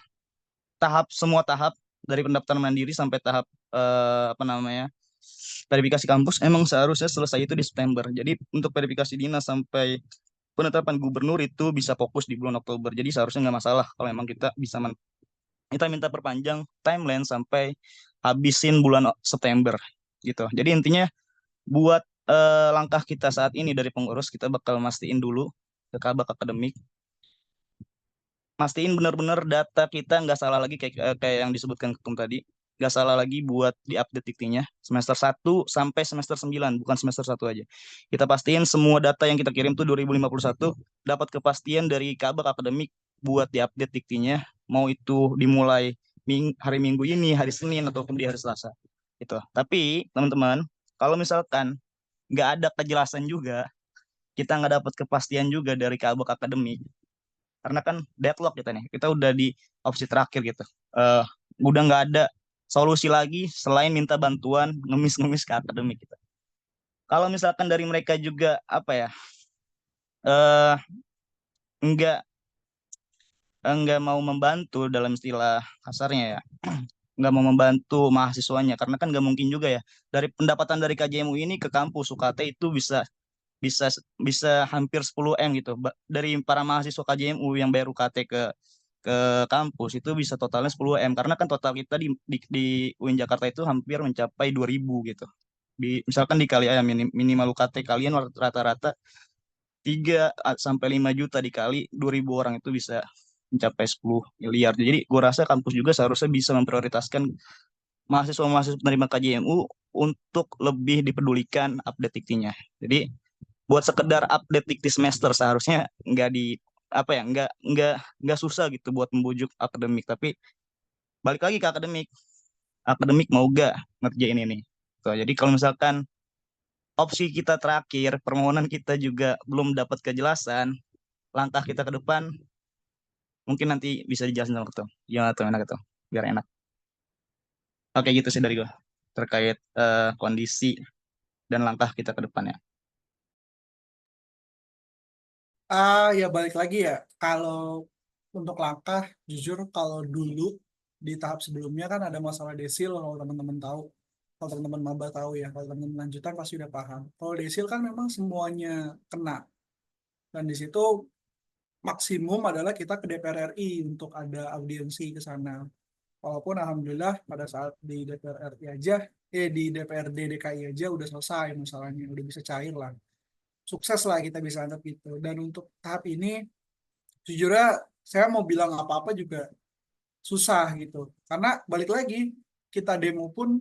semua tahap dari pendaftaran mandiri sampai tahap apa namanya verifikasi kampus emang seharusnya selesai itu di September. Jadi untuk verifikasi dinas sampai penetapan gubernur itu bisa fokus di bulan Oktober. Jadi seharusnya nggak masalah kalau emang kita bisa kita minta perpanjang timeline sampai habisin bulan September gitu. Jadi intinya buat langkah kita saat ini dari pengurus kita bakal mastiin dulu ke kabak akademik mastiin benar-benar data kita nggak salah lagi kayak yang disebutkan Ketum tadi. Nggak salah lagi buat di-update diktinya. Semester 1 sampai semester 9, bukan semester 1 aja. Kita pastiin semua data yang kita kirim tuh 2051 dapat kepastian dari kabar akademik buat di-update diktinya. Mau itu dimulai hari Minggu ini, hari Senin, ataupun di hari Selasa. Itu. Tapi, teman-teman, kalau misalkan nggak ada kejelasan juga, kita nggak dapat kepastian juga dari kabar akademik, karena kan deadlock kita nih kita udah di opsi terakhir gitu eh udah nggak ada solusi lagi selain minta bantuan ngemis-ngemis ke akademik kita kalau misalkan dari mereka juga apa ya eh nggak nggak mau membantu dalam istilah kasarnya ya nggak mau membantu mahasiswanya karena kan nggak mungkin juga ya dari pendapatan dari KJMU ini ke kampus UKT itu bisa bisa hampir 10 M gitu. Dari para mahasiswa KJMU yang bayar UKT ke kampus itu bisa totalnya 10 M karena kan total kita di UIN Jakarta itu hampir mencapai 2.000 gitu. Misalkan dikali ya minimal UKT kalian rata-rata 3 sampai 5 juta dikali 2.000 orang itu bisa mencapai 10 miliar. Jadi gue rasa kampus juga seharusnya bisa memprioritaskan mahasiswa-mahasiswa penerima KJMU untuk lebih dipedulikan update diktinya. Jadi buat sekedar update dikti semester seharusnya nggak di apa ya nggak susah gitu buat membujuk akademik, tapi balik lagi ke akademik, akademik mau gak ngerjain ini. Tuh, jadi kalau misalkan opsi kita terakhir permohonan kita juga belum dapat kejelasan, langkah kita ke depan mungkin nanti bisa dijelasin sama ketua. Gimana tuh enak tuh biar enak. Oke gitu sih dari gue terkait kondisi dan langkah kita ke depannya. Ya balik lagi ya, kalau untuk langkah, jujur kalau dulu di tahap sebelumnya kan ada masalah desil, kalau teman-teman tahu, kalau teman-teman maba tahu ya, kalau teman-teman lanjutan pasti udah paham. Kalau desil kan memang semuanya kena, dan di situ maksimum adalah kita ke DPR RI untuk ada audiensi ke sana. Walaupun alhamdulillah pada saat di DPR RI aja, di DPRD DKI aja udah selesai masalahnya, udah bisa cair lah. Sukses lah kita bisa anggap gitu. Dan untuk tahap ini, jujurnya saya mau bilang apa-apa juga susah gitu. Karena balik lagi, kita demo pun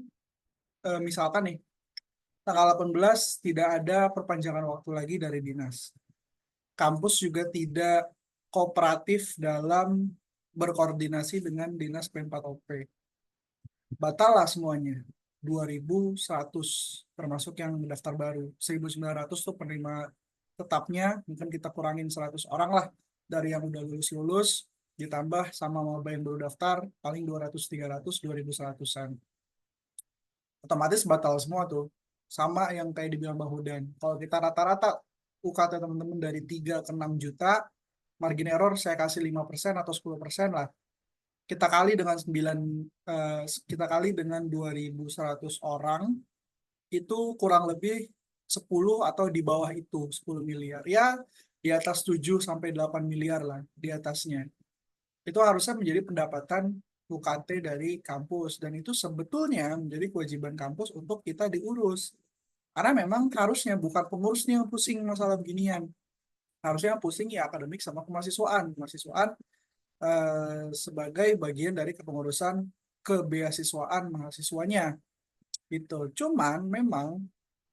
misalkan nih, tanggal 18 tidak ada perpanjangan waktu lagi dari dinas. Kampus juga tidak kooperatif dalam berkoordinasi dengan dinas P4OP. Batal lah semuanya. 2.100 termasuk yang daftar baru. 1.900 tuh penerima tetapnya, mungkin kita kurangin 100 orang lah dari yang udah lulus-lulus, ditambah sama maba yang baru daftar, paling 200, 300, 2.100-an. Otomatis batal semua tuh. Sama yang kayak dibilang Bang Hudan. Kalau kita rata-rata UKT teman-teman dari 3 ke 6 juta, margin error saya kasih 5% atau 10% lah. Kita kali dengan 9, kita kali dengan 2.100 orang, itu kurang lebih 10 atau di bawah itu 10 miliar. Ya, di atas 7 sampai 8 miliar lah di atasnya. Itu harusnya menjadi pendapatan UKT dari kampus, dan itu sebetulnya menjadi kewajiban kampus untuk kita diurus. Karena memang harusnya bukan pengurusnya yang pusing masalah beginian. Harusnya yang pusing ya akademik sama kemahasiswaan. Kemahasiswaan sebagai bagian dari kepengurusan kebeasiswaan mahasiswanya gitu. Cuman memang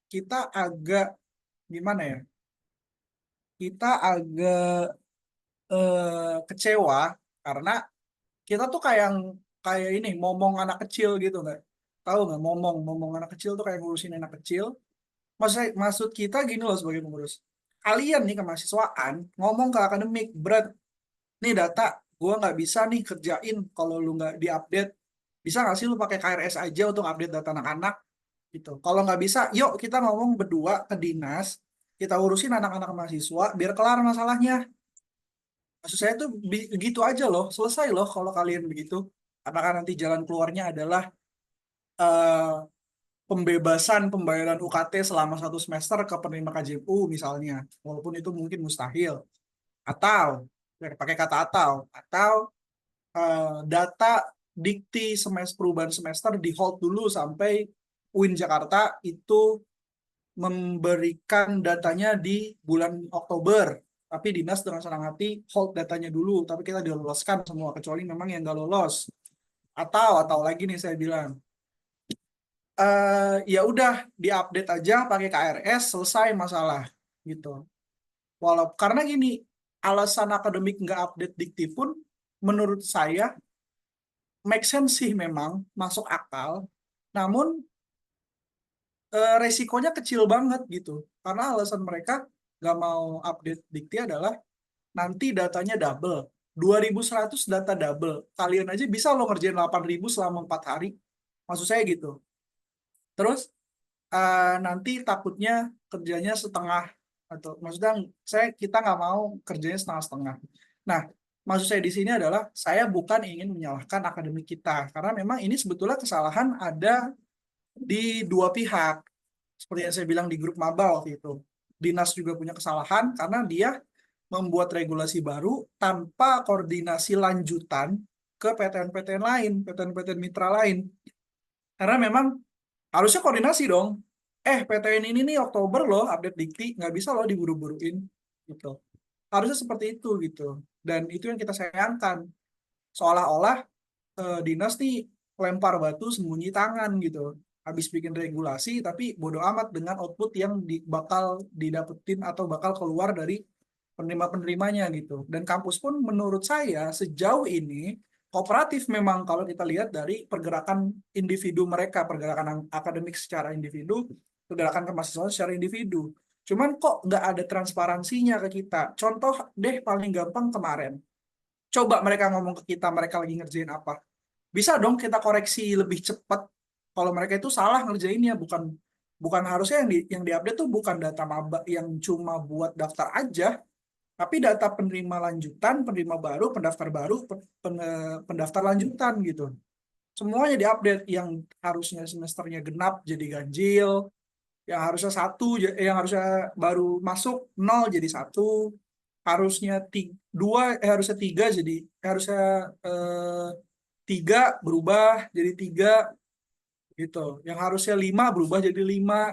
kita agak gimana ya? Kita agak kecewa karena kita tuh kayak ini momong anak kecil gitu nggak? Tahu nggak momong anak kecil tuh kayak ngurusin anak kecil. Maksud kita gini loh sebagai pengurus. Kalian nih kemahasiswaan ngomong ke akademik, berat nih data gue nggak bisa nih kerjain kalau lu nggak diupdate. Bisa nggak sih lu pakai KRS aja untuk update data anak-anak gitu. Kalau nggak bisa, yuk kita ngomong berdua ke dinas, kita urusin anak-anak mahasiswa biar kelar masalahnya. Maksud saya tuh begitu aja loh, selesai loh kalau kalian begitu. Apakah nanti jalan keluarnya adalah eh, pembebasan pembayaran UKT selama 1 semester ke penerima KJU misalnya, walaupun itu mungkin mustahil. Atau ya, pakai kata atau data dikti semester perubahan semester di hold dulu sampai UIN Jakarta itu memberikan datanya di bulan Oktober, tapi dinas dengan senang hati hold datanya dulu, tapi kita diloloskan semua kecuali memang yang nggak lolos. Atau lagi nih saya bilang, ya udah diupdate aja pakai KRS selesai masalah gitu. Karena gini, alasan akademik nggak update dikti pun menurut saya make sense sih, memang masuk akal. Namun resikonya kecil banget gitu. Karena alasan mereka nggak mau update dikti adalah nanti datanya double. 2.100 data double. Kalian aja bisa lo ngerjain 8.000 selama 4 hari. Maksud saya gitu. Terus nanti takutnya kerjanya setengah, atau maksudnya kita nggak mau kerjanya setengah-setengah. Nah, maksud saya di sini adalah saya bukan ingin menyalahkan akademik kita, karena memang ini sebetulnya kesalahan ada di dua pihak. Seperti yang saya bilang di grup maba waktu itu. Dinas juga punya kesalahan karena dia membuat regulasi baru tanpa koordinasi lanjutan ke PTN-PTN lain, PTN-PTN mitra lain. Karena memang harusnya koordinasi dong. PTN ini nih Oktober loh update dikti, nggak bisa loh diburu-buruin gitu. Harusnya seperti itu gitu. Dan itu yang kita sayangkan. Seolah-olah dinas nih lempar batu sembunyi tangan gitu. habis bikin regulasi tapi bodo amat dengan output yang bakal didapetin atau bakal keluar dari penerima-penerimanya gitu. Dan kampus pun menurut saya sejauh ini kooperatif memang kalau kita lihat dari pergerakan individu mereka, pergerakan akademik secara individu, pergerakan kemahasiswaan secara individu. Cuman kok nggak ada transparansinya ke kita. Contoh deh paling gampang kemarin. Coba mereka ngomong ke kita mereka lagi ngerjain apa. Bisa dong kita koreksi lebih cepat. Kalau mereka itu salah ngerjainnya, bukan bukan harusnya yang diupdate tuh bukan data maba yang cuma buat daftar aja, tapi data penerima lanjutan, penerima baru, pendaftar lanjutan gitu. Semuanya diupdate, yang harusnya semesternya genap jadi ganjil, yang harusnya yang harusnya baru masuk nol jadi satu, harusnya harusnya tiga jadi harusnya eh, tiga berubah jadi tiga gitu. Yang harusnya lima berubah jadi lima.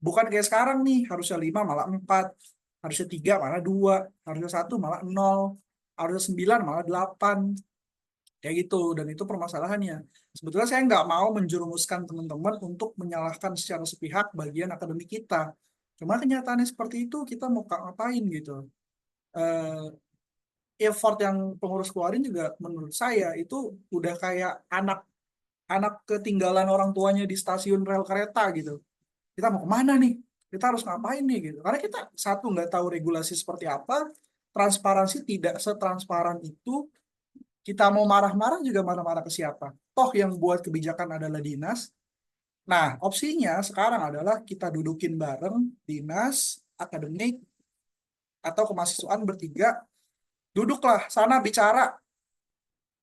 Bukan kayak sekarang nih, harusnya lima malah empat, harusnya tiga malah dua, harusnya satu malah nol, harusnya sembilan malah delapan. Kayak gitu, dan itu permasalahannya. Sebetulnya saya nggak mau menjerumuskan teman-teman untuk menyalahkan secara sepihak bagian akademik kita. Cuma kenyataannya seperti itu, kita mau ngapain gitu. Eh, Effort yang pengurus keluarin juga menurut saya itu udah kayak anak anak ketinggalan orang tuanya di stasiun rel kereta gitu. Kita mau kemana nih? Kita harus ngapain nih gitu. Karena kita satu nggak tahu regulasi seperti apa, transparansi tidak setransparan itu, kita mau marah-marah juga marah-marah ke siapa? Toh yang buat kebijakan adalah dinas. Nah, opsinya sekarang adalah kita dudukin bareng dinas, akademik, atau kemahasiswaan bertiga, duduklah sana bicara,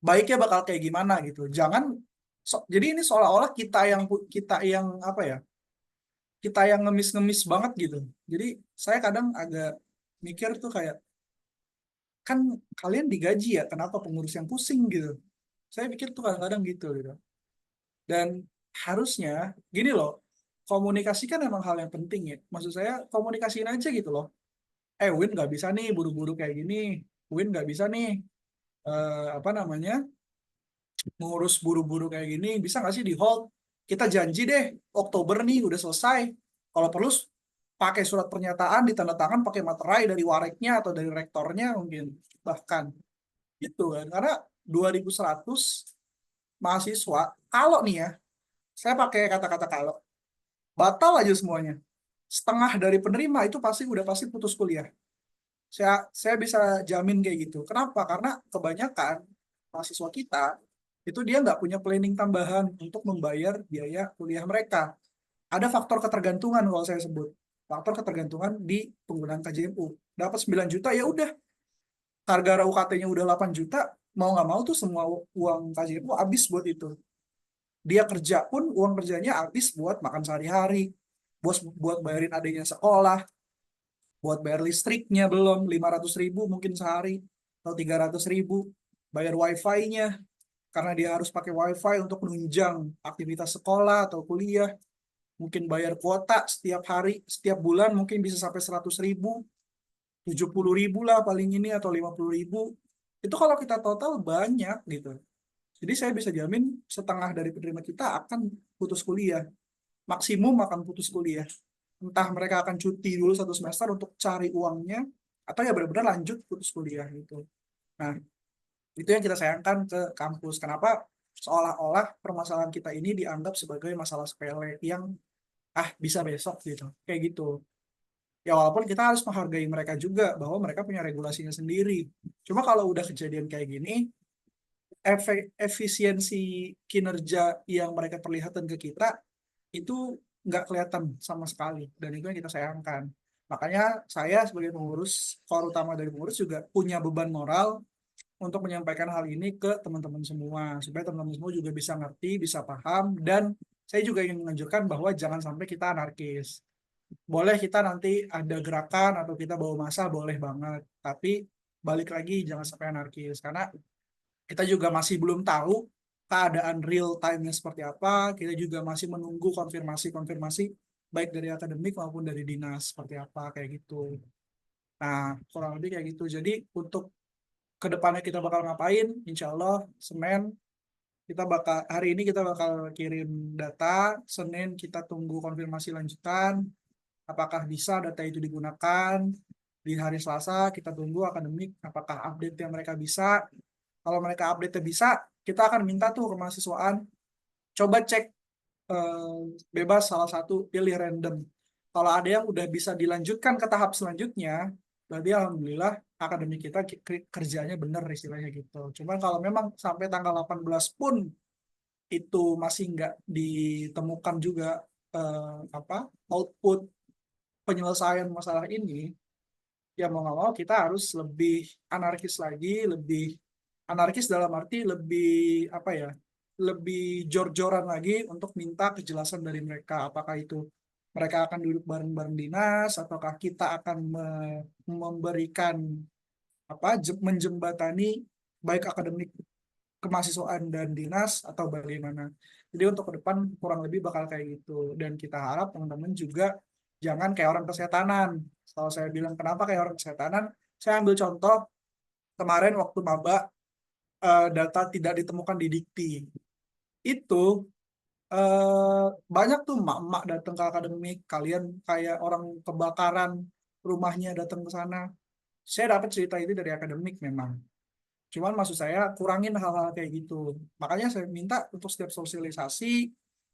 baiknya bakal kayak gimana gitu. Jangan jadi ini seolah-olah kita yang apa ya? Kita yang ngemis-ngemis banget gitu. Jadi saya kadang agak mikir tuh kayak, kan kalian digaji ya, kenapa pengurus yang pusing gitu. Saya pikir tuh kadang-kadang gitu. Dan harusnya gini loh, komunikasi kan emang hal yang penting ya. Maksud saya komunikasiin aja gitu loh. Win nggak bisa nih buru-buru kayak gini. Win nggak bisa nih apa namanya ngurus buru-buru kayak gini. Bisa nggak sih di hold? Kita janji deh Oktober nih udah selesai. Kalau perlu pakai surat pernyataan ditandatangan pakai materai dari wareknya atau dari rektornya mungkin, bahkan gitu kan. Karena 2100 mahasiswa, kalau nih ya, saya pakai kata-kata kalau batal aja semuanya, setengah dari penerima itu pasti putus kuliah. Saya bisa jamin kayak gitu. Kenapa? Karena kebanyakan mahasiswa kita itu dia nggak punya planning tambahan untuk membayar biaya kuliah mereka. Ada faktor ketergantungan kalau saya sebut. Faktor ketergantungan di penggunaan KJMU. Dapat 9 juta ya udah. Harga UKT-nya udah 8 juta, mau nggak mau tuh semua uang KJMU habis buat itu. Dia kerja pun uang kerjanya habis buat makan sehari-hari, buat bayarin adanya sekolah, buat bayar listriknya belum 500.000 mungkin sehari atau 300.000, bayar wifi-nya karena dia harus pakai wifi untuk menunjang aktivitas sekolah atau kuliah, mungkin bayar kuota setiap hari, setiap bulan mungkin bisa sampai 100.000, 70.000 lah paling ini atau 50.000. Itu kalau kita total banyak gitu. Jadi saya bisa jamin setengah dari penerima kita akan putus kuliah, maksimum akan putus kuliah. Entah mereka akan cuti dulu 1 semester untuk cari uangnya, atau ya benar-benar lanjut putus kuliah gitu. Nah, itu yang kita sayangkan ke kampus. Kenapa seolah-olah permasalahan kita ini dianggap sebagai masalah sepele yang bisa besok gitu, kayak gitu. Ya walaupun kita harus menghargai mereka juga bahwa mereka punya regulasinya sendiri. Cuma kalau udah kejadian kayak gini, efisiensi kinerja yang mereka perlihatkan ke kita itu nggak kelihatan sama sekali, dan itu yang kita sayangkan. Makanya saya sebagai pengurus, core utama dari pengurus juga punya beban moral untuk menyampaikan hal ini ke teman-teman semua supaya teman-teman semua juga bisa ngerti, bisa paham, dan saya juga ingin menganjurkan bahwa jangan sampai kita anarkis. Boleh kita nanti ada gerakan atau kita bawa masa boleh banget, tapi balik lagi jangan sampai anarkis karena kita juga masih belum tahu keadaan real time-nya seperti apa. Kita juga masih menunggu konfirmasi-konfirmasi baik dari akademik maupun dari dinas seperti apa kayak gitu. Nah, kurang lebih kayak gitu. Jadi untuk kedepannya kita bakal ngapain? Insya Allah Senin Hari ini kita bakal kirim data, Senin kita tunggu konfirmasi lanjutan, apakah bisa data itu digunakan. Di hari Selasa kita tunggu akademik, apakah update yang mereka bisa. Kalau mereka update bisa, kita akan minta tuh ke mahasiswaan, coba cek bebas salah satu, pilih random. Kalau ada yang udah bisa dilanjutkan ke tahap selanjutnya, berarti alhamdulillah akademik kita kerjanya bener istilahnya gitu. Cuman kalau memang sampai tanggal 18 pun itu masih nggak ditemukan juga apa output penyelesaian masalah ini, ya mau nggak mau kita harus lebih anarkis lagi, lebih anarkis dalam arti lebih apa ya, lebih jor-joran lagi untuk minta kejelasan dari mereka. Apakah itu mereka akan duduk bareng-bareng dinas, ataukah kita akan memberikan apa, menjembatani baik akademik, kemahasiswaan dan dinas, atau bagaimana. Jadi untuk ke depan kurang lebih bakal kayak gitu. Dan kita harap teman-teman juga jangan kayak orang kesehatanan. Kalau saya bilang kenapa kayak orang kesehatanan, saya ambil contoh kemarin waktu maba, data tidak ditemukan di Dikti. Itu banyak tuh emak-emak datang ke akademik, kalian kayak orang kebakaran rumahnya datang ke sana. Saya dapat cerita itu dari akademik memang. Cuman maksud saya kurangin hal-hal kayak gitu. Makanya saya minta untuk setiap sosialisasi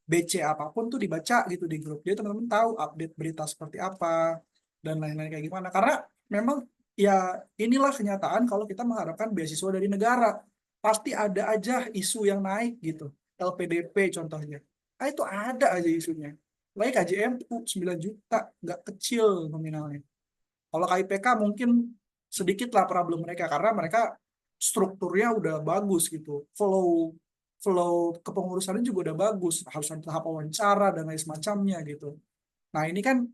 BC apapun tuh dibaca gitu di grup. Jadi teman-teman tahu update berita seperti apa dan lain-lain kayak gimana. Karena memang ya inilah kenyataan kalau kita mengharapkan beasiswa dari negara. Pasti ada aja isu yang naik gitu. LPDP contohnya. Ah, itu ada aja isunya. Lagi KJMU 9 juta, nggak kecil nominalnya. Kalau KIPK mungkin sedikit lah problem mereka karena mereka strukturnya udah bagus gitu. Flow flow kepengurusannya juga udah bagus. Harus ada tahap wawancara dan lain semacamnya gitu. Nah, ini kan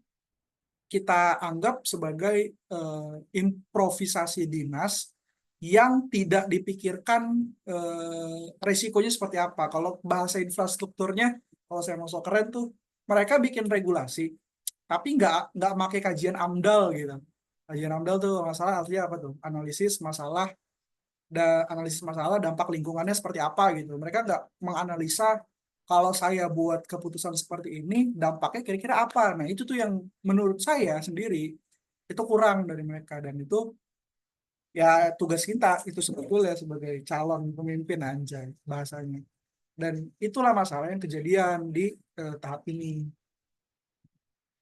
kita anggap sebagai improvisasi dinas yang tidak dipikirkan resikonya seperti apa. Kalau bahasa infrastrukturnya, kalau saya mau so keren tuh, mereka bikin regulasi, tapi nggak pakai kajian AMDAL gitu. Kajian AMDAL tuh masalah artinya apa tuh? Analisis masalah dampak lingkungannya seperti apa gitu. Mereka nggak menganalisa kalau saya buat keputusan seperti ini dampaknya kira-kira apa. Nah itu tuh yang menurut saya sendiri itu kurang dari mereka, dan itu ya tugas kita itu sebetulnya sebagai calon pemimpin anjay bahasanya. Dan itulah masalah yang kejadian di tahap ini.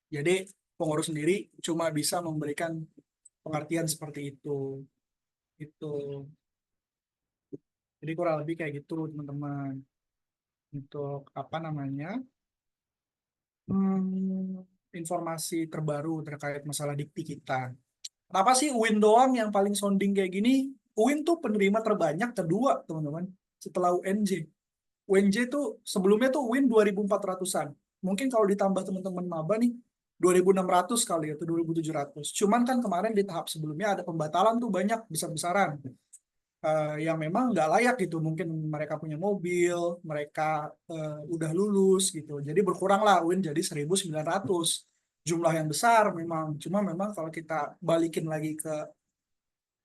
Jadi pengurus sendiri cuma bisa memberikan pengertian seperti itu. Jadi kurang lebih kayak gitu teman-teman. Untuk apa namanya, informasi terbaru terkait masalah dikti kita. Kenapa sih UIN doang yang paling sounding kayak gini? UIN tuh penerima terbanyak kedua teman-teman setelah UNJ. UNJ tuh sebelumnya tuh UIN 2.400-an. Mungkin kalau ditambah teman-teman maba nih 2.600 kali atau 2.700. Cuman kan kemarin di tahap sebelumnya ada pembatalan tuh banyak besar-besaran, yang memang nggak layak gitu. Mungkin mereka punya mobil, mereka udah lulus gitu. Jadi berkurang lah UIN jadi 1.900. Jumlah yang besar memang. Cuma memang kalau kita balikin lagi ke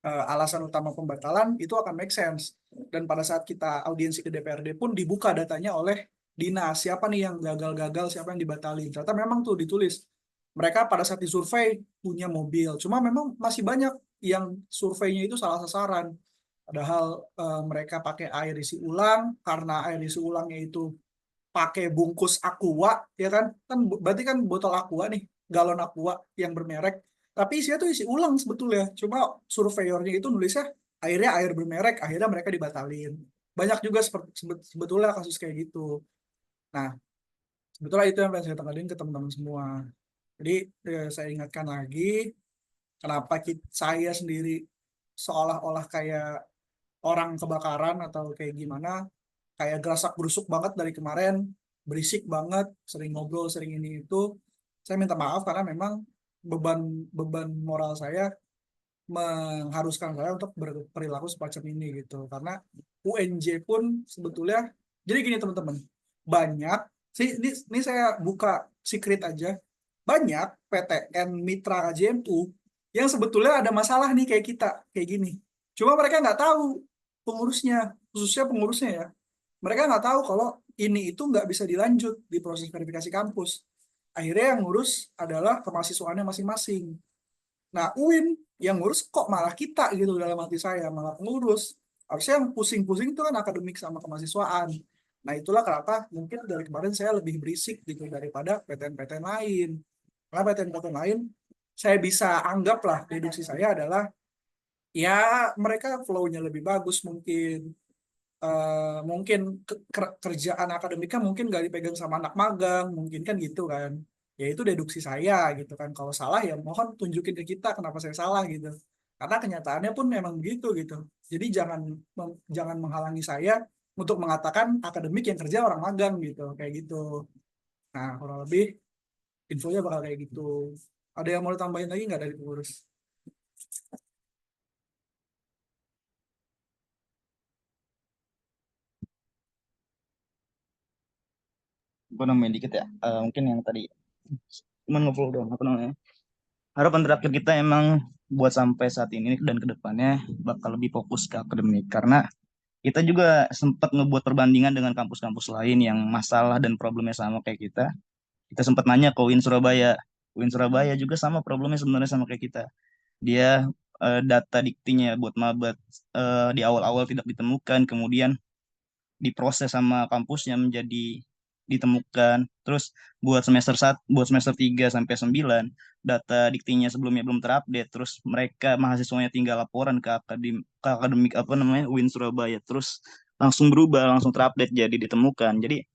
alasan utama pembatalan, itu akan make sense. Dan pada saat kita audiensi ke DPRD pun dibuka datanya oleh dinas. Siapa nih yang gagal-gagal, siapa yang dibatalin. Ternyata memang tuh ditulis. Mereka pada saat disurvei punya mobil. Cuma memang masih banyak yang surveinya itu salah sasaran. Padahal mereka pakai air isi ulang, karena air isi ulangnya itu pakai bungkus Aqua, ya kan? Kan berarti kan botol Aqua nih, galon Aqua yang bermerek. Tapi isinya tuh isi ulang sebetulnya. Cuma surveyornya itu nulisnya airnya air bermerek, akhirnya mereka dibatalin. Banyak juga sebetulnya kasus kayak gitu. Nah, sebetulnya itu yang pengen saya tekankan ke teman-teman semua. Jadi saya ingatkan lagi, kenapa saya sendiri seolah-olah kayak orang kebakaran atau kayak gimana, kayak gerasak gerusuk banget dari kemarin, berisik banget, sering ngobrol, sering ini itu. Saya minta maaf karena memang beban beban moral saya mengharuskan saya untuk berperilaku semacam ini gitu. Karena UNJ pun sebetulnya, jadi gini teman-teman, banyak sih ini saya buka secret aja, banyak PTN mitra KJMU yang sebetulnya ada masalah nih kayak kita kayak gini. Cuma mereka nggak tahu pengurusnya, khususnya pengurusnya ya. mereka nggak tahu kalau ini itu nggak bisa dilanjut di proses verifikasi kampus. Akhirnya yang ngurus adalah kemahasiswaannya masing-masing. Nah, UIN yang ngurus kok malah kita gitu dalam hati saya, malah pengurus. Harusnya yang pusing-pusing itu kan akademik sama kemahasiswaan. Nah, itulah kenapa mungkin dari kemarin saya lebih berisik gitu daripada PTN-PTN lain. Karena PTN-PTN lain, saya bisa anggaplah deduksi saya adalah ya mereka flow-nya lebih bagus mungkin. Mungkin kerjaan akademiknya mungkin nggak dipegang sama anak magang, mungkin kan gitu kan. Ya itu deduksi saya gitu kan. Kalau salah ya mohon tunjukin ke kita kenapa saya salah gitu. Karena kenyataannya pun memang begitu gitu. Jadi jangan menghalangi saya untuk mengatakan akademik yang kerja orang magang gitu, kayak gitu. Nah, kurang lebih infonya bakal kayak gitu. Ada yang mau ditambahin lagi nggak dari pengurus? Gue nambahin dikit ya. Mungkin yang tadi cuman ngobrol doang, apa namanya? Harapan terakhir kita emang buat sampai saat ini dan kedepannya bakal lebih fokus ke akademik, karena kita juga sempat ngebuat perbandingan dengan kampus-kampus lain yang masalah dan problemnya sama kayak kita. Kita sempat nanya ke UIN Surabaya. UIN Surabaya juga sama problemnya sebenarnya sama kayak kita. Dia data diktinya buat maba di awal-awal tidak ditemukan, kemudian diproses sama kampusnya menjadi ditemukan. Terus buat semester 3 sampai 9 data diktinya sebelumnya belum terupdate. Terus mereka mahasiswanya tinggal laporan ke akademik apa namanya UIN Surabaya. Terus langsung berubah, langsung terupdate jadi ditemukan. Jadi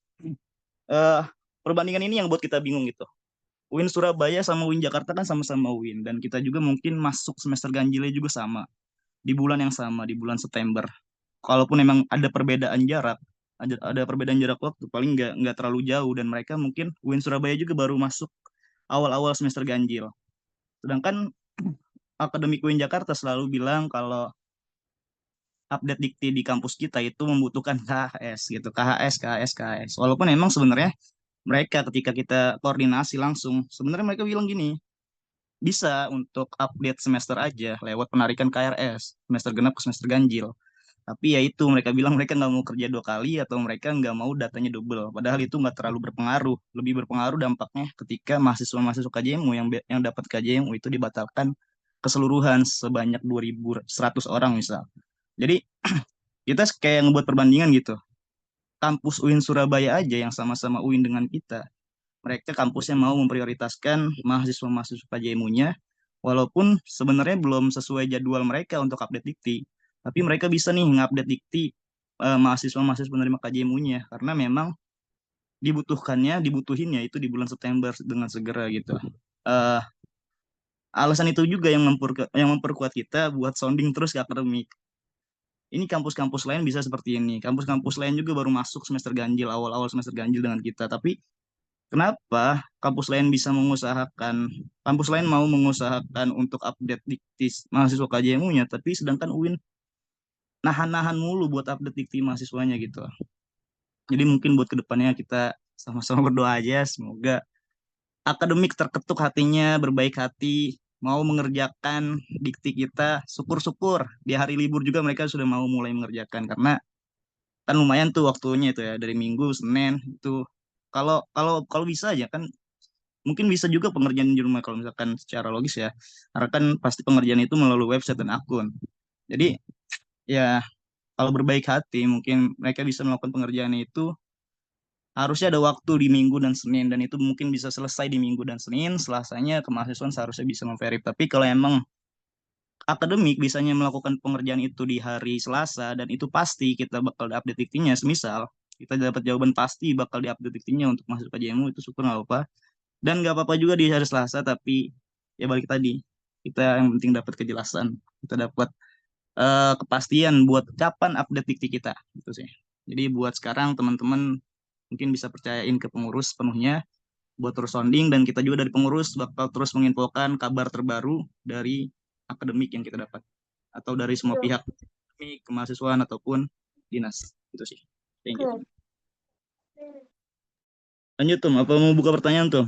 eh perbandingan ini yang buat kita bingung gitu. UIN Surabaya sama UIN Jakarta kan sama-sama UIN, dan kita juga mungkin masuk semester ganjilnya juga sama di bulan yang sama, di bulan September. Kalaupun memang ada perbedaan jarak, ada perbedaan jarak waktu, paling nggak terlalu jauh, dan mereka mungkin UIN Surabaya juga baru masuk awal-awal semester ganjil. Sedangkan akademik UIN Jakarta selalu bilang kalau update dikti di kampus kita itu membutuhkan KHS gitu, KHS, KHS, KHS. Walaupun emang sebenarnya mereka ketika kita koordinasi langsung, sebenarnya mereka bilang gini, bisa untuk update semester aja lewat penarikan KRS, semester genap ke semester ganjil. Tapi ya itu mereka bilang mereka nggak mau kerja 2 kali atau mereka nggak mau datanya double. Padahal itu nggak terlalu berpengaruh. Lebih berpengaruh dampaknya ketika mahasiswa-mahasiswa KJMU yang dapat KJMU itu dibatalkan keseluruhan sebanyak 2.100 orang misal. Jadi kita kayak ngebuat perbandingan gitu. Kampus UIN Surabaya aja yang sama-sama UIN dengan kita, mereka kampusnya mau memprioritaskan mahasiswa-mahasiswa KJMU-nya, walaupun sebenarnya belum sesuai jadwal mereka untuk update dikti. Tapi mereka bisa nih ngupdate dikti mahasiswa-mahasiswa penerima KJMU-nya, karena memang dibutuhinnya itu di bulan September dengan segera gitu. Eh, Alasan itu juga yang memperkuat kita buat sounding terus ke akademik. Ini kampus-kampus lain bisa seperti ini. Kampus-kampus lain juga baru masuk semester ganjil, awal-awal semester ganjil dengan kita. Tapi kenapa kampus lain mau mengusahakan untuk update diktis mahasiswa KJMU-nya, tapi sedangkan UIN nahan-nahan mulu buat update dikti mahasiswanya gitu. Jadi mungkin buat kedepannya kita sama-sama berdoa aja, semoga akademik terketuk hatinya, berbaik hati, mau mengerjakan dikti kita. Syukur-syukur di hari libur juga mereka sudah mau mulai mengerjakan, karena kan lumayan tuh waktunya itu ya, dari Minggu, Senin itu. Kalau kalau kalau bisa aja kan, mungkin bisa juga pengerjaan di rumah kalau misalkan secara logis ya. Karena kan pasti pengerjaan itu melalui website dan akun. Jadi ya kalau berbaik hati mungkin mereka bisa melakukan pengerjaan itu. Harusnya ada waktu di Minggu dan Senin, dan itu mungkin bisa selesai di Minggu dan Senin. Selasanya kemahasiswaan seharusnya bisa memverif. Tapi kalau emang akademik bisanya melakukan pengerjaan itu di hari Selasa, dan itu pasti kita bakal update diktinya, semisal kita dapat jawaban pasti bakal diupdate diktinya untuk masuk ke JMU, itu syukur nggak apa-apa. Dan nggak apa-apa juga di hari Selasa, tapi ya balik tadi, kita yang penting dapat kejelasan, kita dapat kepastian buat kapan update dikti kita, gitu sih. Jadi buat sekarang teman-teman mungkin bisa percayain ke pengurus sepenuhnya buat terus sounding, dan kita juga dari pengurus bakal terus menginfokan kabar terbaru dari akademik yang kita dapat atau dari semua pihak, akademik, kemahasiswaan ataupun dinas, gitu sih. Thank you. Lanjut Tom, apa mau buka pertanyaan Tom?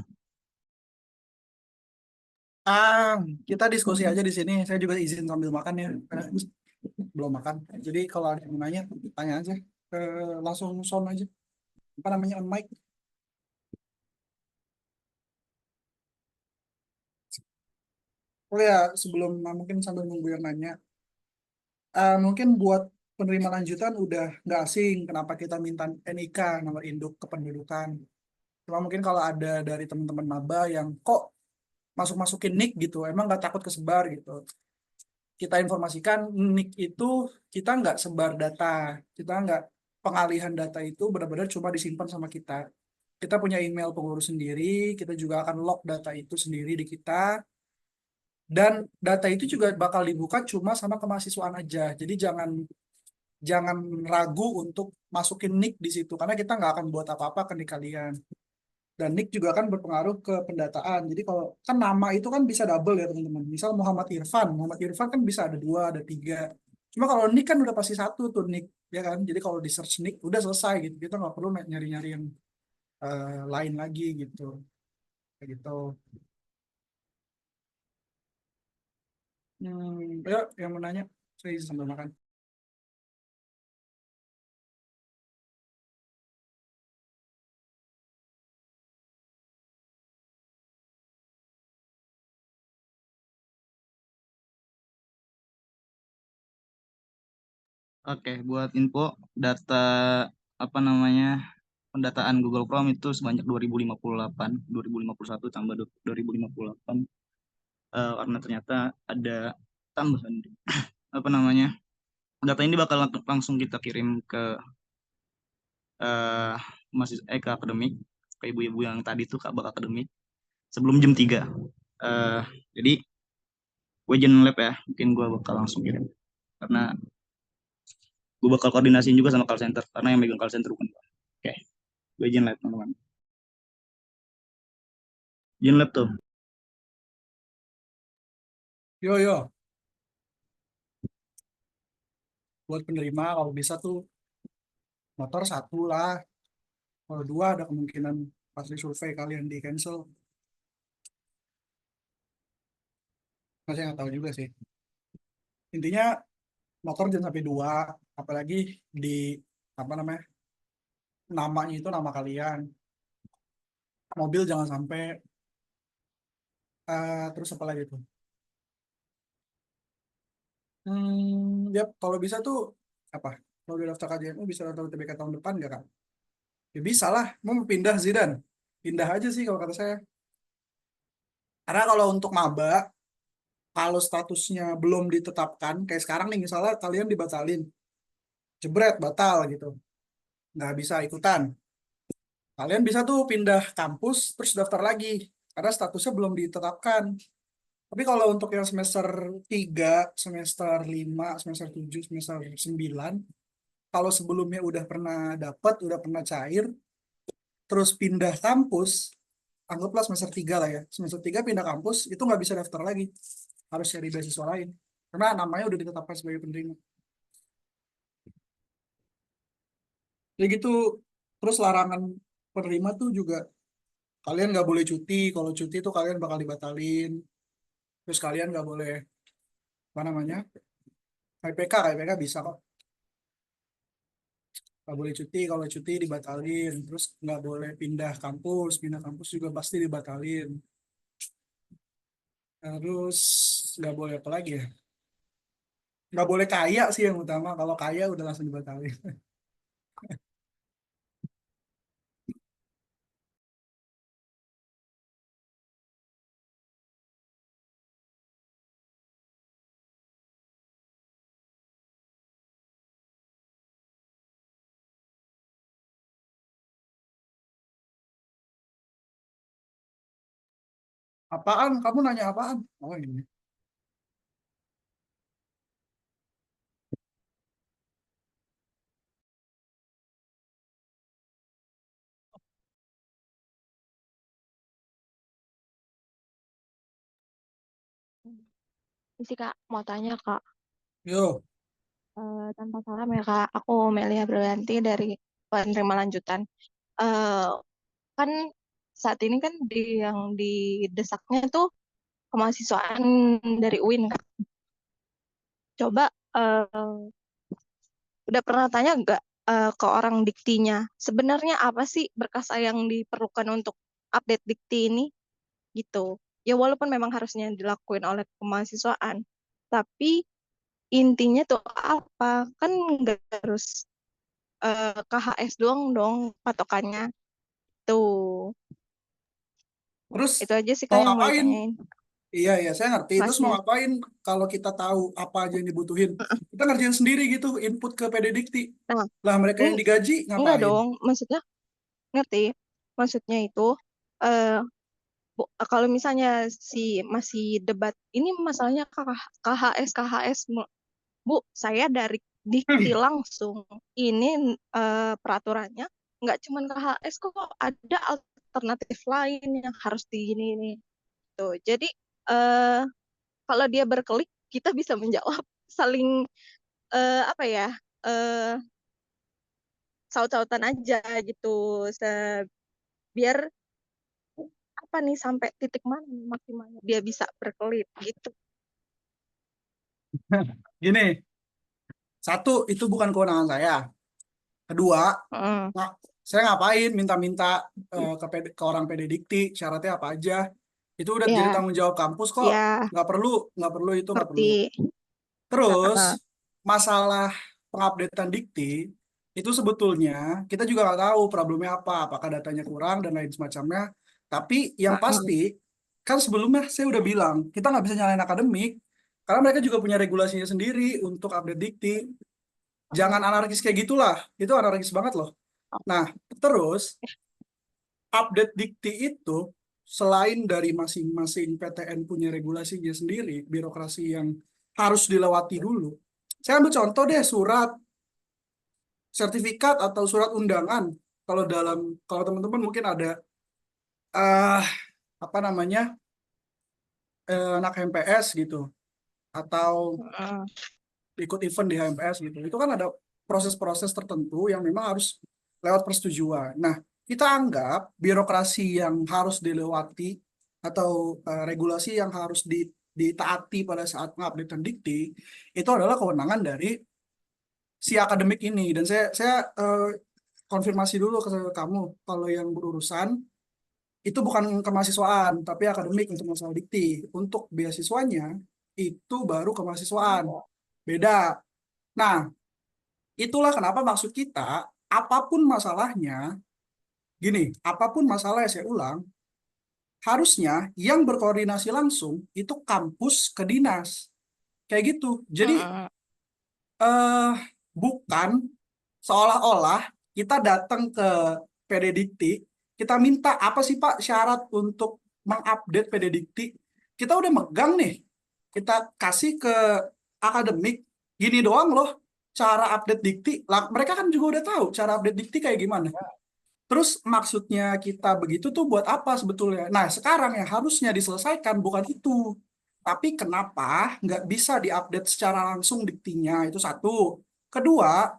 Ah, kita diskusi aja di sini. Saya juga izin sambil makan ya, karena belum makan. Jadi kalau ada yang mau nanya, tanya aja. langsung sound aja. Apa namanya, on mic. Oh ya, sebelum mungkin sambil nunggu yang nanya, mungkin buat penerima lanjutan udah nggak asing kenapa kita minta NIK, nomor induk kependudukan. Cuma mungkin kalau ada dari teman-teman maba yang kok masuk-masukin nick gitu, emang nggak takut kesebar gitu. Kita informasikan nick itu kita nggak sebar data, kita nggak, pengalihan data itu benar-benar cuma disimpan sama kita. Kita punya email pengurus sendiri, kita juga akan log data itu sendiri di kita, dan data itu juga bakal dibuka cuma sama kemahasiswaan aja. Jadi jangan jangan ragu untuk masukin nick di situ karena kita nggak akan buat apa-apa ke nick kalian. Dan nick juga kan berpengaruh ke pendataan. Jadi kalau kan nama itu kan bisa double ya teman-teman. Misal Muhammad Irfan kan bisa ada dua, ada tiga. Cuma kalau nick kan udah pasti satu tuh nick, ya kan. Jadi kalau di search nick udah selesai gitu. Kita nggak perlu nyari-nyari yang lain lagi gitu. Kayak gitu. Ya, yang mau nanya, saya izin sambil makan. Oke, buat info data apa namanya pendataan Google Chrome itu sebanyak 2058, 2051 tambah 2058. Karena ternyata ada tambahan apa namanya data ini bakal langsung kita kirim ke eh ke akademik, ke ibu-ibu yang tadi tuh Kak Bak akademik sebelum jam 3. Eh jadi gue izin lab ya, mungkin gue bakal langsung kirim karena gue bakal koordinasiin juga sama call center karena yang megang call center bukan gue. Oke, gue izin lab teman-teman. Izin lab tuh. Yo yo, buat penerima kalau bisa tuh motor satu lah. Kalau dua ada kemungkinan pas di survei kalian di cancel. Masih nggak tahu juga sih. Intinya motor jangan sampai dua, apalagi di apa namanya, namanya itu nama kalian. Mobil jangan sampai, terus apa lagi tuh? Ya kalau bisa tuh apa? Kalau udah daftar KJMU bisa daftar UTBK tahun depan nggak kan? Ya bisa lah. Mau pindah Zidan, pindah aja sih kalau kata saya. Karena kalau untuk maba, kalau statusnya belum ditetapkan, kayak sekarang nih misalnya kalian dibatalin, jebret batal gitu, nggak bisa ikutan. Kalian bisa tuh pindah kampus terus daftar lagi karena statusnya belum ditetapkan. Tapi kalau untuk yang semester 3, semester 5, semester 7, semester 9, kalau sebelumnya udah pernah dapat, udah pernah cair, terus pindah kampus, anggaplah semester 3 lah ya. Semester 3 pindah kampus, itu nggak bisa daftar lagi. Harus cari beasiswa lain. Karena namanya udah ditetapkan sebagai penerima. Jadi gitu, terus larangan penerima tuh juga, kalian nggak boleh cuti. Kalau cuti tuh kalian bakal dibatalin. Terus kalian nggak boleh, apa namanya, KPK bisa kok. Nggak boleh cuti, kalau cuti dibatalin. Terus nggak boleh pindah kampus juga pasti dibatalin. Terus nggak boleh apa lagi ya, nggak boleh kaya sih yang utama. Kalau kaya udah langsung dibatalin. Apaan, kamu nanya apaan? Oh ini. Ini sih Kak, mau tanya Kak. Yo. Tanpa salam ya Kak, aku Melia Berlianti dari penerima lanjutan. Eh, kan saat ini kan yang didesaknya tuh kemahasiswaan dari UIN Kak. Coba udah pernah tanya nggak ke orang diktinya. Sebenarnya apa sih berkas yang diperlukan untuk update dikti ini gitu. Ya walaupun memang harusnya dilakuin oleh kemahasiswaan, tapi intinya tuh apa? Kan nggak harus KHS doang dong patokannya. Tuh, Terus itu aja sih Kak mau yang mau ngapain? ditanyain. Iya, iya, saya ngerti. Terus mau Masnya. ngapain kalau kita tahu apa aja yang dibutuhin? Kita ngerjain sendiri gitu, input ke PD Dikti. Nah, Lah mereka yang digaji enggak ngapain? dong, maksudnya ngerti? Maksudnya itu eh kalau misalnya masih debat ini masalahnya KHS KHS Bu, saya dari dikti langsung. Ini peraturannya nggak cuma KHS kok, ada alternatif lain yang harus di ini. Tuh. Jadi eh kalau dia berkelik, kita bisa menjawab saling apa ya? eh saut-sautan aja gitu. Biar apa nih sampai titik mana nih maksimalnya dia bisa berkelit gitu. Gini, satu, itu bukan kewenangan saya. Kedua, Mm. nah, saya ngapain minta-minta ke orang PD Dikti, syaratnya apa aja. Itu udah jadi Ya, tanggung jawab kampus kok. ya Nggak perlu itu, nggak perlu. ngerti. Terus, Heeh. masalah pengupdatean dikti, itu sebetulnya kita juga nggak tahu problemnya apa, apakah datanya kurang dan lain semacamnya. Tapi yang Heeh. pasti, kan sebelumnya saya udah bilang, kita nggak bisa nyalain akademik, karena mereka juga punya regulasinya sendiri untuk update dikti. Jangan anarkis kayak gitulah, itu anarkis banget loh. Nah, terus, update dikti itu, selain dari masing-masing PTN punya regulasinya sendiri, birokrasi yang harus dilewati dulu. Saya ambil contoh deh, surat sertifikat atau surat undangan. Kalau teman-teman mungkin ada eh apa namanya anak HMPS gitu, atau Heeh. ikut event di HMPS gitu. Itu kan ada proses-proses tertentu yang memang harus lewat persetujuan. Nah, kita anggap birokrasi yang harus dilewati atau regulasi yang harus ditaati pada saat mengupdate dikti itu adalah kewenangan dari si akademik ini. Dan saya konfirmasi dulu ke kamu, kalau yang berurusan itu bukan kemahasiswaan tapi akademik untuk masalah dikti. Untuk beasiswanya itu baru kemahasiswaan, beda. Nah, itulah kenapa maksud kita, apapun masalahnya, gini, apapun masalahnya, saya ulang, harusnya yang berkoordinasi langsung itu kampus ke dinas, kayak gitu. Jadi Heeh. eh bukan seolah-olah kita datang ke PD Dikti, kita minta apa sih Pak syarat untuk mengupdate PD Dikti. Kita udah megang nih, kita kasih ke akademik, gini doang loh cara update dikti. Lah, mereka kan juga udah tahu cara update dikti kayak gimana. Terus maksudnya kita begitu tuh buat apa sebetulnya? Nah, sekarang yang harusnya diselesaikan bukan itu. Tapi kenapa nggak bisa diupdate secara langsung diktinya? Itu satu. Kedua,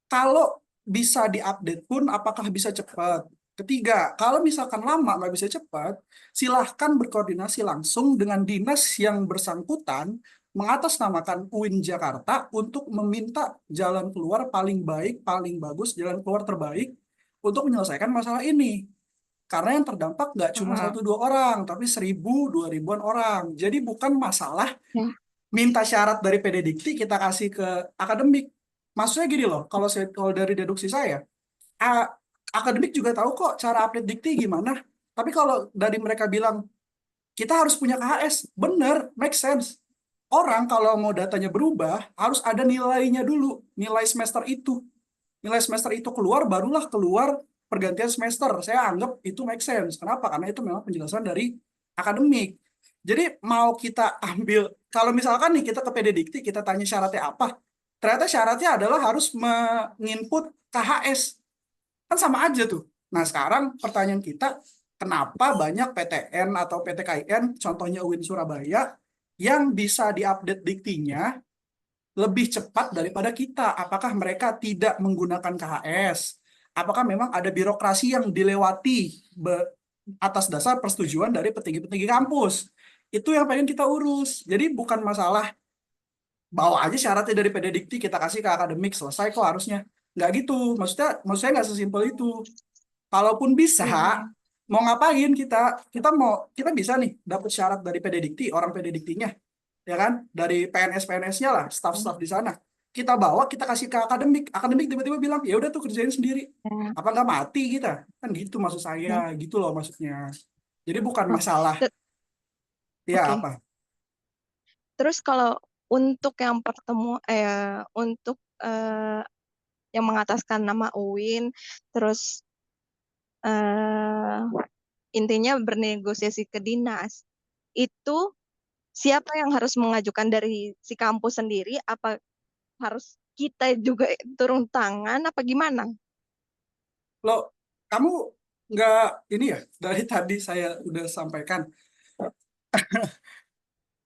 kalau bisa diupdate pun apakah bisa cepat? Ketiga, kalau misalkan lama nggak bisa cepat, silahkan berkoordinasi langsung dengan dinas yang bersangkutan mengatasnamakan UIN Jakarta untuk meminta jalan keluar paling baik, paling bagus, jalan keluar terbaik untuk menyelesaikan masalah ini. Karena yang terdampak nggak cuma Heeh. satu dua orang, tapi 1.000, 2.000-an orang. Jadi bukan masalah Ya. minta syarat dari PD Dikti kita kasih ke akademik. Maksudnya gini loh, kalau dari deduksi saya, a- akademik juga tahu kok cara update dikti gimana. Tapi kalau dari mereka bilang kita harus punya KHS, bener, make sense. Orang kalau mau datanya berubah harus ada nilainya dulu, nilai semester itu. Nilai semester itu keluar, barulah keluar pergantian semester. Saya anggap itu make sense. Kenapa? Karena itu memang penjelasan dari akademik. Jadi mau kita ambil, kalau misalkan nih kita ke PD Dikti, kita tanya syaratnya apa, ternyata syaratnya adalah harus menginput KHS. Kan sama aja tuh. Nah, sekarang pertanyaan kita, kenapa banyak PTN atau PTKIN, contohnya UIN Surabaya, yang bisa diupdate diktinya lebih cepat daripada kita? Apakah mereka tidak menggunakan KHS? Apakah memang ada birokrasi yang dilewati atas dasar persetujuan dari petinggi-petinggi kampus? Itu yang pengen kita urus. Jadi bukan masalah bawa aja syaratnya dari PD Dikti, kita kasih ke akademik, selesai kok harusnya. Nggak gitu. Maksud saya nggak sesimpel itu. Kalaupun bisa, Mm-mm. mau ngapain kita? Kita bisa nih dapat syarat dari PD Dikti, orang PD Diktinya, ya kan? Dari PNS-PNS-nya lah, staf-staf di sana. Kita bawa, kita kasih ke akademik. Akademik tiba-tiba bilang, ya udah tuh kerjain sendiri. Ya, Apa nggak mati kita? Kan gitu maksud ya. saya, gitu loh maksudnya. Jadi bukan Oh, masalah, te- ya oke. apa? Terus kalau untuk yang untuk yang mengataskan nama UIN, terus eh, intinya bernegosiasi ke dinas, itu siapa yang harus mengajukan dari si kampus sendiri? Apa harus kita juga turun tangan? Apa gimana? Lo, kamu nggak ini ya? Dari tadi saya udah sampaikan.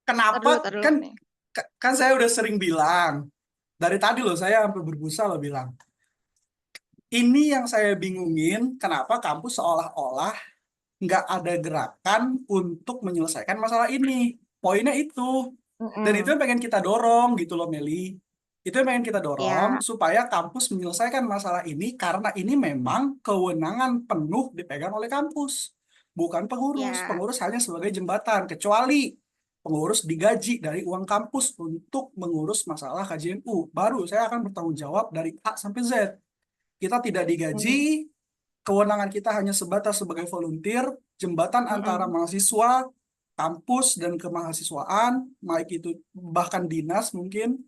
Tar Kenapa? dulu Kan nih. kan saya udah sering bilang. Dari tadi loh saya sampai berbusa loh bilang. Ini yang saya bingungin, kenapa kampus seolah-olah nggak ada gerakan untuk menyelesaikan masalah ini. Poinnya itu. Dan itu Mm-mm. yang pengen kita dorong gitu loh Meli. Itu yang pengen kita dorong Ya, supaya kampus menyelesaikan masalah ini karena ini memang kewenangan penuh dipegang oleh kampus. Bukan pengurus. ya. Pengurus hanya sebagai jembatan. Kecuali pengurus digaji dari uang kampus untuk mengurus masalah KJMU. Baru saya akan bertanggung jawab dari A sampai Z. Kita tidak Mm. digaji, kewenangan kita hanya sebatas sebagai volunteer, jembatan antara Mm-mm. mahasiswa, kampus, dan kemahasiswaan, baik itu bahkan dinas mungkin,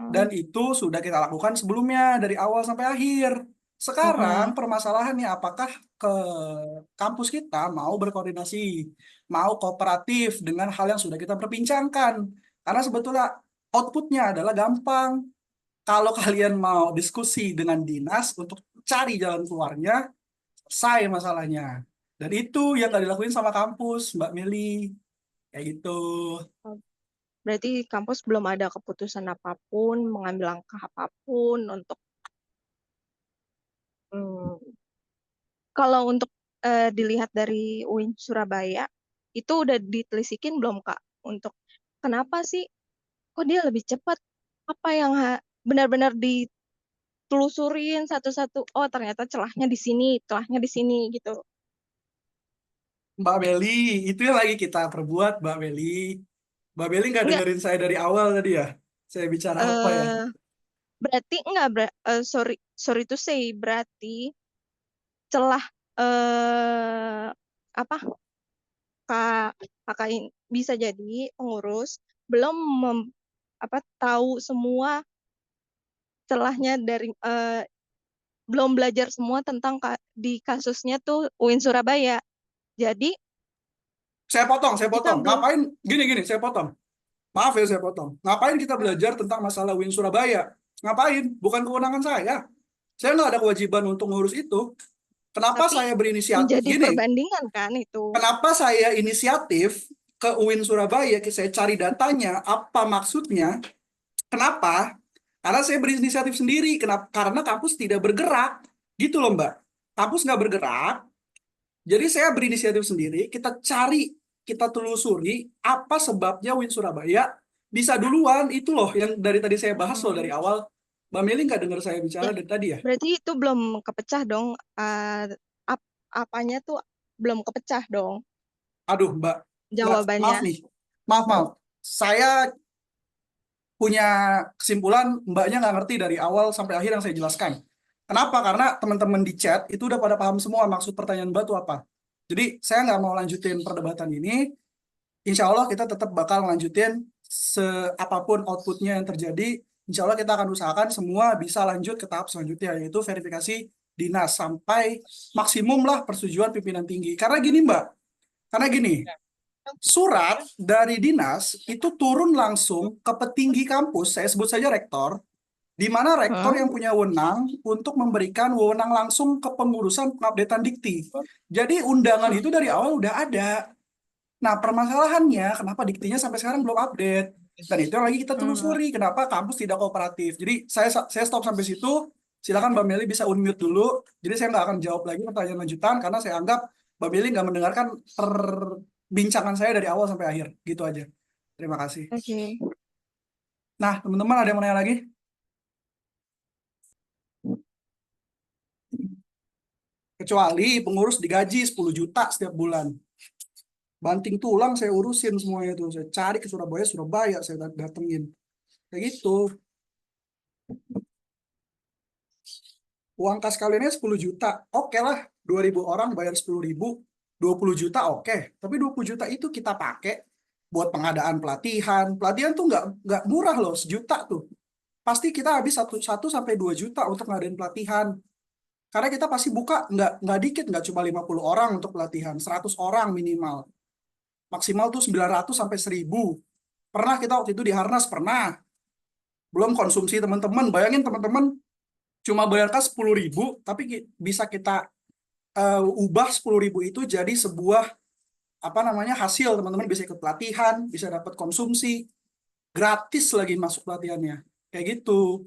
dan Mm-mm. itu sudah kita lakukan sebelumnya dari awal sampai akhir. Mm-mm. Sekarang permasalahannya apakah ke kampus kita mau berkoordinasi, mau kooperatif dengan hal yang sudah kita perbincangkan. Karena sebetulnya outputnya adalah gampang. Kalau kalian mau diskusi dengan dinas untuk cari jalan keluarnya, selesai masalahnya. Dan itu yang nggak dilakuin sama kampus, Mbak Meli. Kayak gitu. Berarti kampus belum ada keputusan apapun, mengambil langkah apapun untuk hmm, kalau untuk dilihat dari UIN Surabaya itu udah ditelisikin belum Kak? Untuk kenapa sih kok dia lebih cepat? Apa yang benar-benar ditelusurin satu-satu? Oh ternyata celahnya di sini, celahnya di sini gitu. Mbak Meli, itu yang lagi kita perbuat, Mbak Meli. Mbak Meli nggak Enggak, dengerin saya dari awal tadi ya? Saya bicara apa ya? eh berarti enggak sorry sorry to say berarti celah apa kak kakak ini bisa jadi pengurus belum tahu semua celahnya dari belum belajar semua tentang di kasusnya tuh UIN Surabaya. Jadi Saya kita potong. belum Ngapain? Gini, saya potong. Maaf ya, saya potong. Ngapain kita belajar tentang masalah Win Surabaya? Ngapain? Bukan kewenangan saya. Saya nggak ada kewajiban untuk ngurus itu. Kenapa tapi saya berinisiatif? menjadi Gini, perbandingan kan itu. kenapa saya inisiatif ke UIN Surabaya? Saya cari datanya, apa maksudnya? Kenapa? Karena saya berinisiatif sendiri. Kenapa? Karena kampus tidak bergerak. Gitu loh, Mbak. Kampus nggak bergerak. Jadi saya berinisiatif sendiri. Kita cari, kita telusuri apa sebabnya UIN Surabaya bisa duluan. Itu loh yang dari tadi saya bahas loh dari Mm-mm. awal. Mbak Meli nggak dengar saya bicara Ya, dari tadi ya? berarti itu belum kepecah dong. Apanya tuh belum kepecah dong Aduh, Mbak. Nggak, maaf jawabannya. nih. Maaf. Saya punya kesimpulan Mbaknya nggak ngerti dari awal sampai akhir yang saya jelaskan. Kenapa? Karena teman-teman di chat itu udah pada paham semua maksud pertanyaan Mbak itu apa. Jadi saya nggak mau lanjutin perdebatan ini. Insya Allah kita tetap bakal lanjutin seapapun outputnya yang terjadi. Insya Allah kita akan usahakan semua bisa lanjut ke tahap selanjutnya yaitu verifikasi dinas sampai maksimum lah persetujuan pimpinan tinggi. Karena gini, surat dari dinas itu turun langsung ke petinggi kampus, saya sebut saja rektor, di mana rektor Hmm? yang punya wewenang untuk memberikan wewenang langsung ke pengurusan pengupdatean dikti. Jadi undangan itu dari awal udah ada. Nah, permasalahannya kenapa diktinya sampai sekarang belum update? Dan itu yang lagi kita Hmm. telusuri, kenapa kampus tidak kooperatif. Jadi saya stop sampai situ. Silakan Mbak Meli bisa unmute dulu. Jadi saya nggak akan jawab lagi pertanyaan lanjutan karena saya anggap Mbak Meli nggak mendengarkan perbincangan saya dari awal sampai akhir. Gitu aja. Terima kasih. Oke. Nah, teman-teman ada yang mau nanya lagi? Kecuali pengurus digaji 10 juta setiap bulan. Banting tulang saya urusin semuanya itu. Saya cari ke Surabaya, Surabaya saya datengin. Kayak gitu. Uang kas kaliannya 10 juta. Oke lah, 2.000 orang bayar 10.000, 20 juta oke. Tapi 20 juta itu kita pakai buat pengadaan pelatihan. Pelatihan tuh nggak murah loh, 1 juta tuh. Pasti kita habis 1 sampai 2 juta untuk ngadain pelatihan. Karena kita pasti buka nggak dikit, nggak cuma 50 orang untuk pelatihan, 100 orang minimal. Maksimal tuh 900 sampai 1.000. Pernah kita waktu itu di Harnas, pernah. Belum konsumsi teman-teman. Bayangin teman-teman cuma bayar kas 10.000, tapi bisa kita ubah 10.000 itu jadi sebuah apa namanya hasil. Teman-teman bisa ikut pelatihan, bisa dapat konsumsi, gratis lagi masuk pelatihannya. Kayak gitu.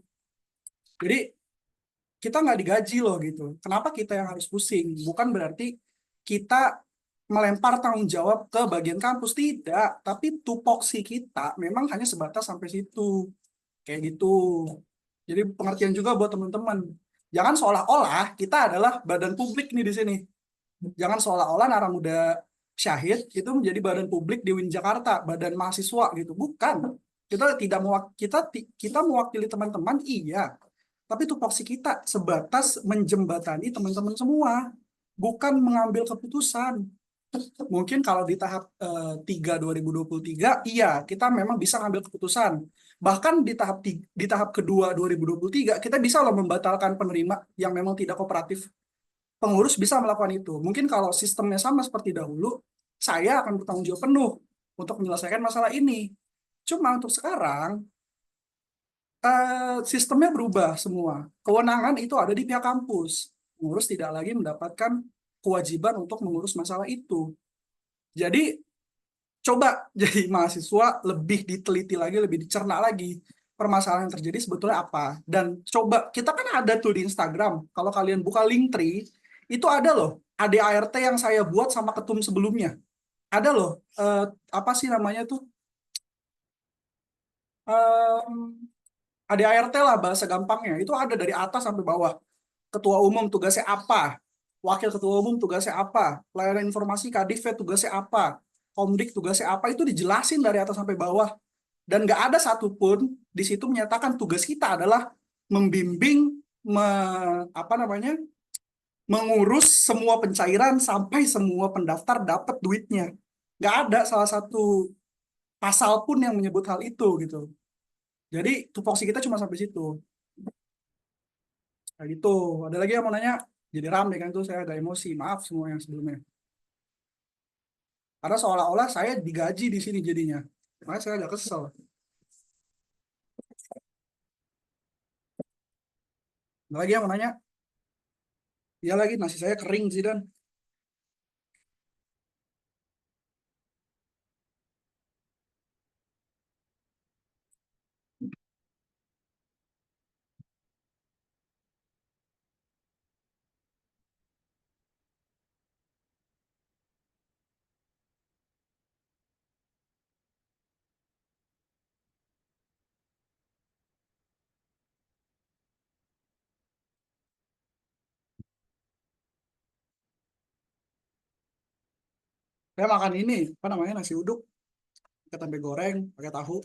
Jadi kita nggak digaji loh gitu. Kenapa kita yang harus pusing? Bukan berarti kita melempar tanggung jawab ke bagian kampus, tidak. Tapi tupoksi kita memang hanya sebatas sampai situ. Kayak gitu. Jadi pengertian juga buat teman-teman. Jangan seolah-olah kita adalah badan publik nih di sini. Jangan seolah-olah Narang Muda Syahid itu menjadi badan publik di UIN Jakarta, badan mahasiswa gitu. Bukan. Kita tidak kita mewakili teman-teman, iya. Tapi tupoksi kita sebatas menjembatani teman-teman semua, bukan mengambil keputusan. Mungkin kalau di tahap 3 2023, iya kita memang bisa ngambil keputusan. Bahkan di tahap kedua 2023 kita bisa loh membatalkan penerima yang memang tidak kooperatif. Pengurus bisa melakukan itu. Mungkin kalau sistemnya sama seperti dahulu, saya akan bertanggung jawab penuh untuk menyelesaikan masalah ini. Cuma untuk sekarang sistemnya berubah semua. Kewenangan itu ada di pihak kampus. Pengurus tidak lagi mendapatkan kewajiban untuk mengurus masalah itu. Jadi coba jadi mahasiswa lebih diteliti lagi, lebih dicerna lagi permasalahan yang terjadi sebetulnya apa. Dan coba, kita kan ada tuh di Instagram, kalau kalian buka Linktree, itu ada loh, ADART yang saya buat sama ketum sebelumnya. Ada loh, apa sih namanya tuh, ADART lah bahasa gampangnya, itu ada dari atas sampai bawah. Ketua umum tugasnya apa, wakil ketua umum tugasnya apa, pelayanan informasi Kadif tugasnya apa, Komdik tugasnya apa, itu dijelasin dari atas sampai bawah. Dan nggak ada satupun di situ menyatakan tugas kita adalah membimbing, apa namanya, mengurus semua pencairan sampai semua pendaftar dapat duitnya. Nggak ada salah satu pasal pun yang menyebut hal itu gitu. Jadi tupoksi kita cuma sampai situ. Kayak gitu. Ada lagi yang mau nanya? Jadi rame kan tuh, saya ada emosi. Maaf semua yang sebelumnya. Karena seolah-olah saya digaji di sini jadinya. Makanya saya agak kesel. Ada lagi yang mau nanya? Iya lagi, nasi saya kering sih Dan. Saya makan ini, apa namanya, nasi uduk, pakai tempe goreng, pakai tahu.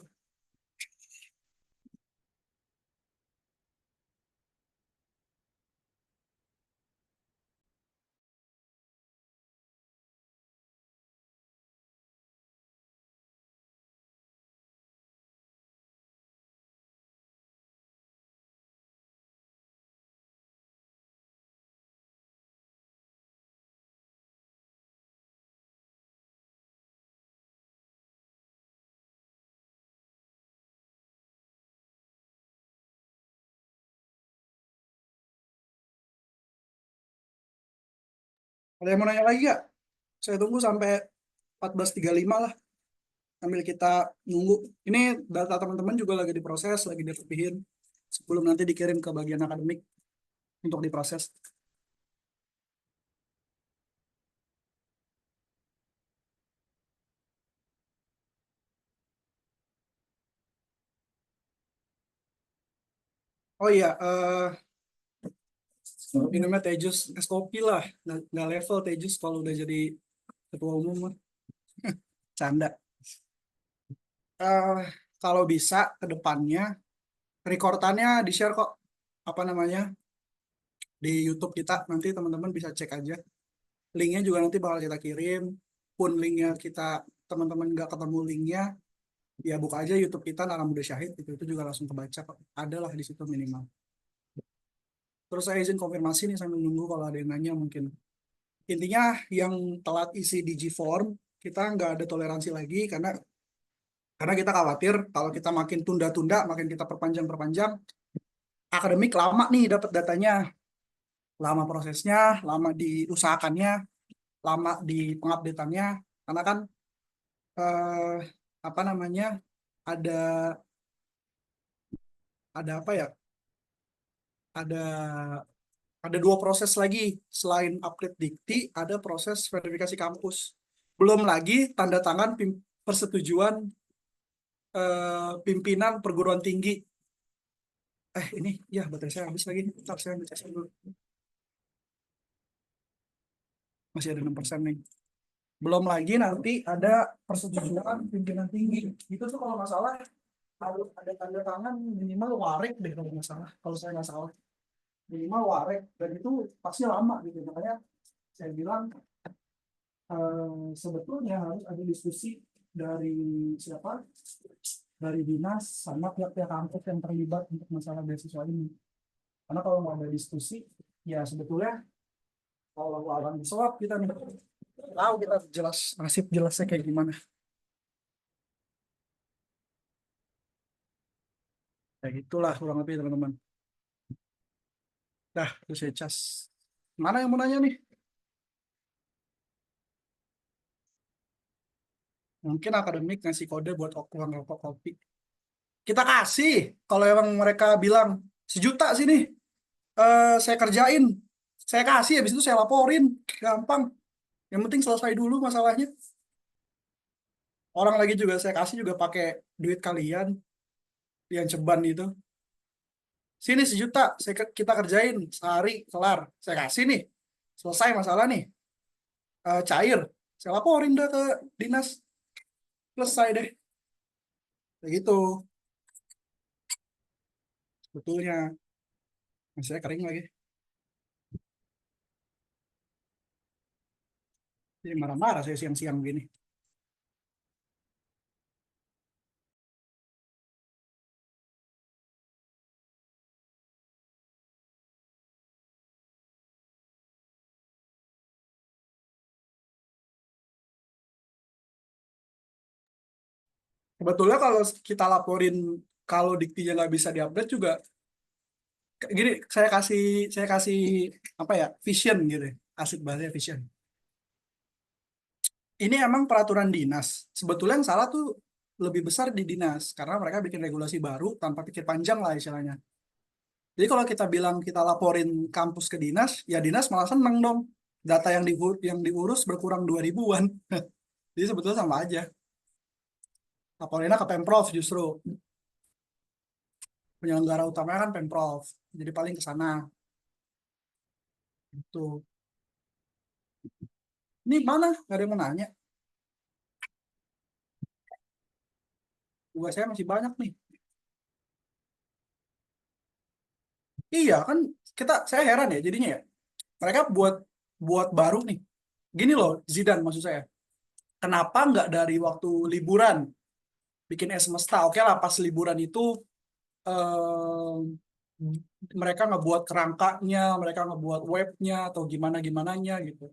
Ada yang mau nanya lagi ya? Saya tunggu sampai 14.35 lah, sambil kita nunggu. Ini data teman-teman juga lagi diproses, lagi dirapihin sebelum nanti dikirim ke bagian akademik untuk diproses. Oh iya, Minumnya teh jus es kopi lah, nggak level teh jus kalau udah jadi ketua umum mah. Canda. Eh kalau bisa ke depannya rekordannya di share kok, apa namanya, di YouTube kita, nanti teman-teman bisa cek aja. Linknya juga nanti bakal kita kirim. Pun linknya kita teman-teman nggak ketemu linknya, ya buka aja YouTube kita Nara Muda Syahid, itu juga langsung kebaca kok. Ada lah di situ minimal. Terus saya izin konfirmasi nih sambil nunggu kalau ada yang nanya mungkin. Intinya yang telat isi di G-Form, kita nggak ada toleransi lagi karena kita khawatir kalau kita makin tunda-tunda, makin kita perpanjang-perpanjang, akademik lama nih dapat datanya, lama prosesnya, lama diusahakannya, lama di pengupdateannya, karena kan eh, apa namanya, ada apa ya, ada ada dua proses lagi selain upgrade dikti, ada proses verifikasi kampus. Belum lagi tanda tangan persetujuan pimpinan perguruan tinggi. Ini ya baterai saya habis lagi. Ntar saya ngecas dulu. Masih ada 6% nih. Belum lagi nanti ada persetujuan pimpinan tinggi. Itu tuh kalau nggak salah harus ada tanda tangan minimal warik deh kalau nggak salah. Kalau saya nggak salah minimal warik, dan itu pasti lama gitu. Makanya saya bilang sebetulnya harus ada diskusi dari siapa, dari dinas sama pihak-pihak kampus yang terlibat untuk masalah beasiswa ini. Karena kalau nggak ada diskusi, ya sebetulnya kalau alam disawab kita nih tahu kita jelas nasib jelasnya kayak gimana. Kayak gitulah kurang lebih teman-teman. Dah, terus saya cas. Mana yang mau nanya nih? Mungkin akademik ngasih kode buat uang rokok kopi. Kita kasih. Kalau emang mereka bilang 1 juta sini, saya kerjain. Saya kasih, habis itu saya laporin. Gampang. Yang penting selesai dulu masalahnya. Orang lagi juga saya kasih juga pakai duit kalian yang ceban itu. Sini 1 juta, kita kerjain sehari kelar. Saya kasih nih, selesai masalah nih. Cair. Saya laporin dah ke dinas. Selesai deh. Kayak gitu. Betulnya. Saya kering lagi. Jadi marah-marah saya siang-siang begini. Sebetulnya kalau kita laporin kalau diktinya nggak bisa diupdate juga gini, saya kasih apa ya, vision gitu ya. Asik bahasanya vision. Ini emang peraturan dinas. Sebetulnya yang salah tuh lebih besar di dinas karena mereka bikin regulasi baru tanpa pikir panjang lah istilahnya. Jadi kalau kita bilang kita laporin kampus ke dinas, ya dinas malah seneng dong. Data yang diurus berkurang 2000-an. Jadi sebetulnya sama aja. Laporinnya ke Pemprov justru. Penyelenggara utamanya kan Pemprov. Jadi paling ke sana. Itu. Ini mana? Gak ada yang mau nanya. Tugas saya masih banyak nih. Iya kan, saya heran ya jadinya ya. Mereka buat buat baru nih. Gini loh, Zidan maksud saya. Kenapa nggak dari waktu liburan bikin semesta? Oke lah, pas liburan itu eh, mereka ngebuat kerangkanya, mereka ngebuat webnya atau gimana gimananya gitu.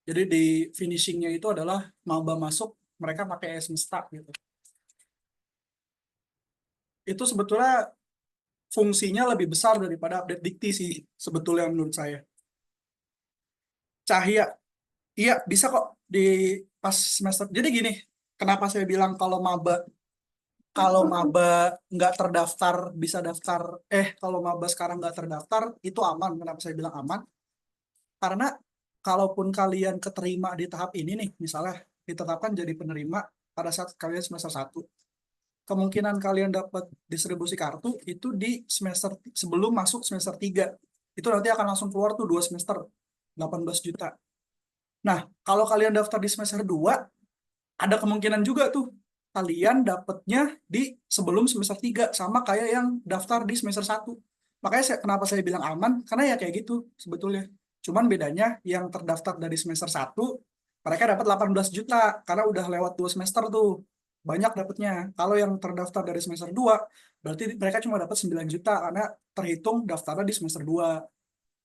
Jadi di finishingnya itu adalah maba masuk, mereka pakai semesta gitu. Itu sebetulnya fungsinya lebih besar daripada update dikti sih sebetulnya menurut saya. Cahaya, iya bisa kok di pas semester. Jadi gini, kenapa saya bilang kalau maba nggak terdaftar bisa daftar, kalau maba sekarang nggak terdaftar itu aman. Kenapa saya bilang aman? Karena kalaupun kalian keterima di tahap ini nih, misalnya ditetapkan jadi penerima pada saat kalian semester 1, kemungkinan kalian dapat distribusi kartu itu di semester sebelum masuk semester 3. itu nanti akan langsung keluar tuh 2 semester 18 juta. Nah, kalau kalian daftar di semester 2, ada kemungkinan juga tuh kalian dapatnya di sebelum semester 3 sama kayak yang daftar di semester 1. Makanya kenapa saya bilang aman, karena ya kayak gitu sebetulnya. Cuman bedanya yang terdaftar dari semester 1, mereka dapat 18 juta karena udah lewat 2 semester tuh. Banyak dapatnya. Kalau yang terdaftar dari semester 2, berarti mereka cuma dapat 9 juta karena terhitung daftarnya di semester 2.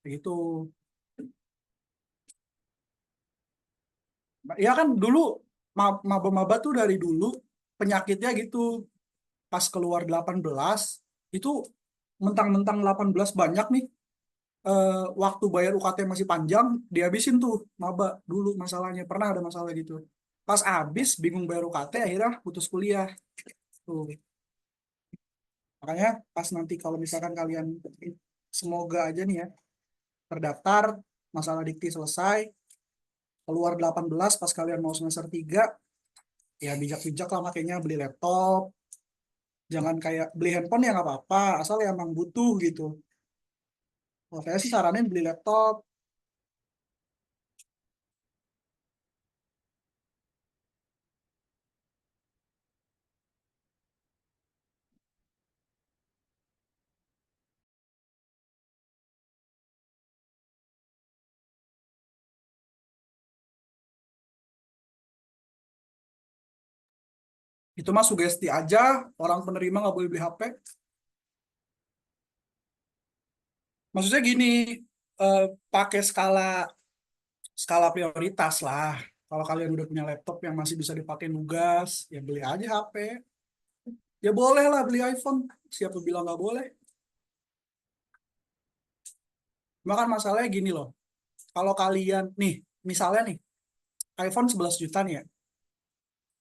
Begitu. Ya kan dulu maba-maba tuh dari dulu penyakitnya gitu. Pas keluar 18 itu mentang-mentang 18 banyak nih, waktu bayar UKT masih panjang, dihabisin tuh maba dulu masalahnya. Pernah ada masalah gitu. Pas habis bingung bayar UKT akhirnya putus kuliah. Tuh. Makanya pas nanti kalau misalkan kalian, semoga aja nih ya, terdaftar, masalah dikti selesai, keluar 18 pas kalian mau semester 3, ya bijak-bijak lah makanya beli laptop. Jangan kayak beli handphone ya nggak apa-apa, asal ya emang butuh gitu. Kalau saya sih saranin beli laptop. Itu mah sugesti aja, orang penerima nggak boleh beli HP. Maksudnya gini, eh, pakai skala skala prioritas lah. Kalau kalian udah punya laptop yang masih bisa dipakai nugas, ya beli aja HP. Ya boleh lah beli iPhone. Siapa bilang nggak boleh? Cuma kan masalahnya gini loh. Kalau kalian, nih, misalnya nih, iPhone 11 juta nih ya.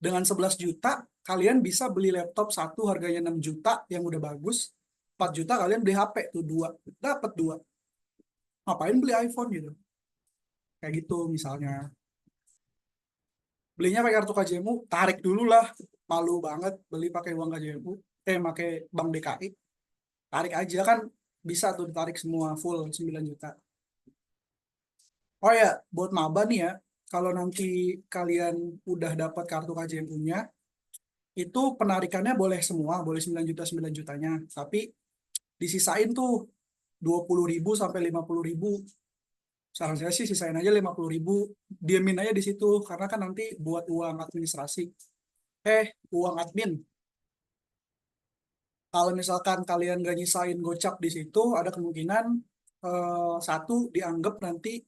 Dengan 11 juta, kalian bisa beli laptop satu harganya 6 juta yang udah bagus. 4 juta kalian beli HP tuh dua. Dapat dua. Ngapain beli iPhone gitu? Kayak gitu misalnya. Belinya pakai kartu KJMU, tarik dulu lah. Malu banget beli pakai uang KJMU. Pakai Bank DKI. Tarik aja kan bisa tuh ditarik semua full 9 juta. Oh ya, buat maba nih ya, kalau nanti kalian udah dapat kartu KJMU-nya, itu penarikannya boleh semua, boleh 9 juta 9 jutanya. Tapi disisain tuh 20.000 sampai 50.000. Saran saya sih sisain aja 50.000, diamin aja di situ karena kan nanti buat uang administrasi, uang admin. Kalau misalkan kalian gak nyisain gocap di situ, ada kemungkinan, satu, dianggap nanti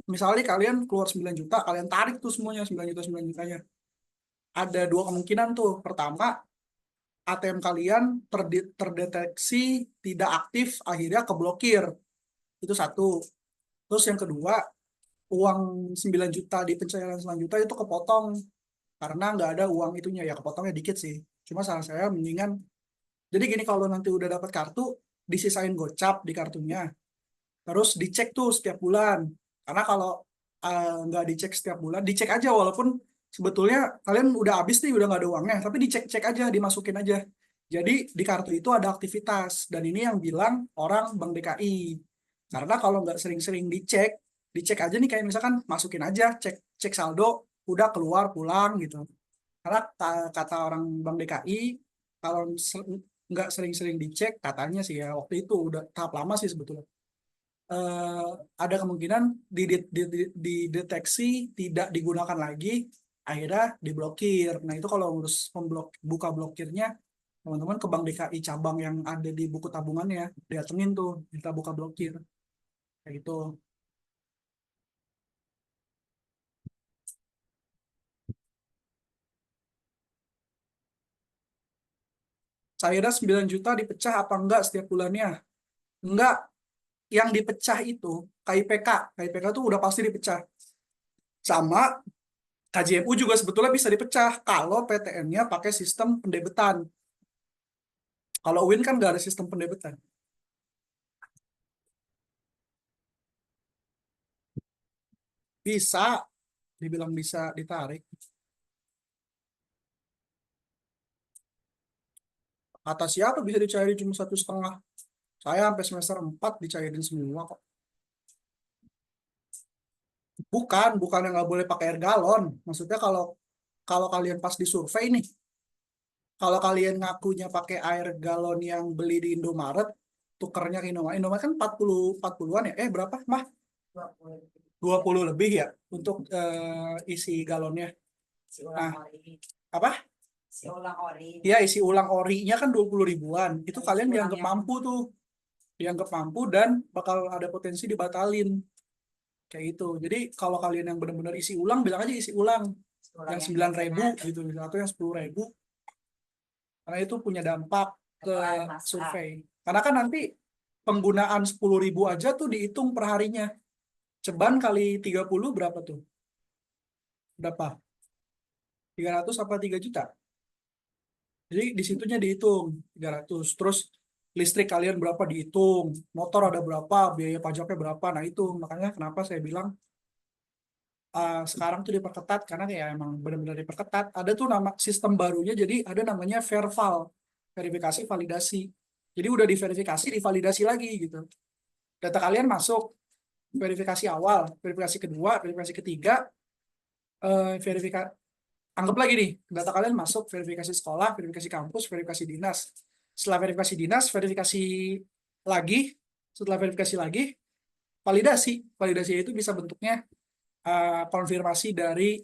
misalnya kalian keluar 9 juta, kalian tarik tuh semuanya 9 juta 9 jutanya. Ada dua kemungkinan tuh. Pertama, ATM kalian terdeteksi tidak aktif, akhirnya keblokir. Itu satu. Terus yang kedua, uang 9 juta di pencairan selanjutnya itu kepotong karena nggak ada uang itunya, ya kepotongnya dikit sih. Cuma saran saya mendingan, jadi gini, kalau nanti udah dapat kartu, disisain gocap di kartunya, terus dicek tuh setiap bulan. Karena kalau nggak dicek setiap bulan, dicek aja walaupun sebetulnya kalian udah habis nih, udah nggak ada uangnya, tapi dicek-cek aja, dimasukin aja. Jadi di kartu itu ada aktivitas, dan ini yang bilang orang Bank DKI. Karena kalau nggak sering-sering dicek, dicek aja nih kayak misalkan masukin aja, cek cek saldo, udah keluar pulang gitu. Karena kata orang Bank DKI, kalau nggak sering-sering dicek, katanya sih ya waktu itu udah tahap lama sih sebetulnya, eh, ada kemungkinan dideteksi tidak digunakan lagi, akhirnya diblokir. Nah itu kalau urus buka blokirnya, teman-teman ke Bank DKI cabang yang ada di buku tabungannya, datengin tuh, kita buka blokir, kayak gitu. Saya 9 juta dipecah apa enggak setiap bulannya? Enggak, yang dipecah itu KIPK. KIPK tuh udah pasti dipecah. Sama KJMU juga sebetulnya bisa dipecah kalau PTN-nya pakai sistem pendebetan. Kalau UIN kan nggak ada sistem pendebetan. Bisa, dibilang bisa ditarik. Kata siapa bisa dicairi cuma 1,5? Saya sampai semester 4 dicairin semua kok. Bukan yang nggak boleh pakai air galon. Maksudnya kalau kalau kalian pas di survei nih, kalau kalian ngakunya pakai air galon yang beli di Indomaret, tukernya ke Indomaret. Indomaret kan 40-an ya. Berapa, Mah? 20 lebih ya untuk isi galonnya. Nah, apa? Si ulang ori. Ya, isi ulang orinya kan 20 ribuan. Itu Nah, kalian isi dianggap ulangnya. mampu tuh. Dianggap mampu dan bakal ada potensi dibatalin. Kayak gitu. Jadi kalau kalian yang benar-benar isi ulang, bilang aja isi ulang. Si ulang Yang yang 9.000 biasanya gitu, atau yang 10.000. Karena itu punya dampak ke kebutuhan masak. survei. Karena kan nanti penggunaan 10.000 aja tuh dihitung per harinya. Ceban kali 30 berapa tuh? Berapa? 300 apa 3 juta? Jadi di situnya dihitung 300. Terus listrik kalian berapa dihitung, motor ada berapa, biaya pajaknya berapa. Nah itu makanya kenapa saya bilang sekarang tuh diperketat karena kayak emang benar-benar diperketat. Ada tuh nama sistem barunya, jadi ada namanya verval, verifikasi validasi. Jadi udah diverifikasi, divalidasi lagi gitu. Data kalian masuk, verifikasi awal, verifikasi kedua, verifikasi ketiga, verifikasi anggap lagi nih, data kalian masuk, verifikasi sekolah, verifikasi kampus, verifikasi dinas. Setelah verifikasi dinas, verifikasi lagi, setelah verifikasi lagi, validasi. Validasi itu bisa bentuknya konfirmasi dari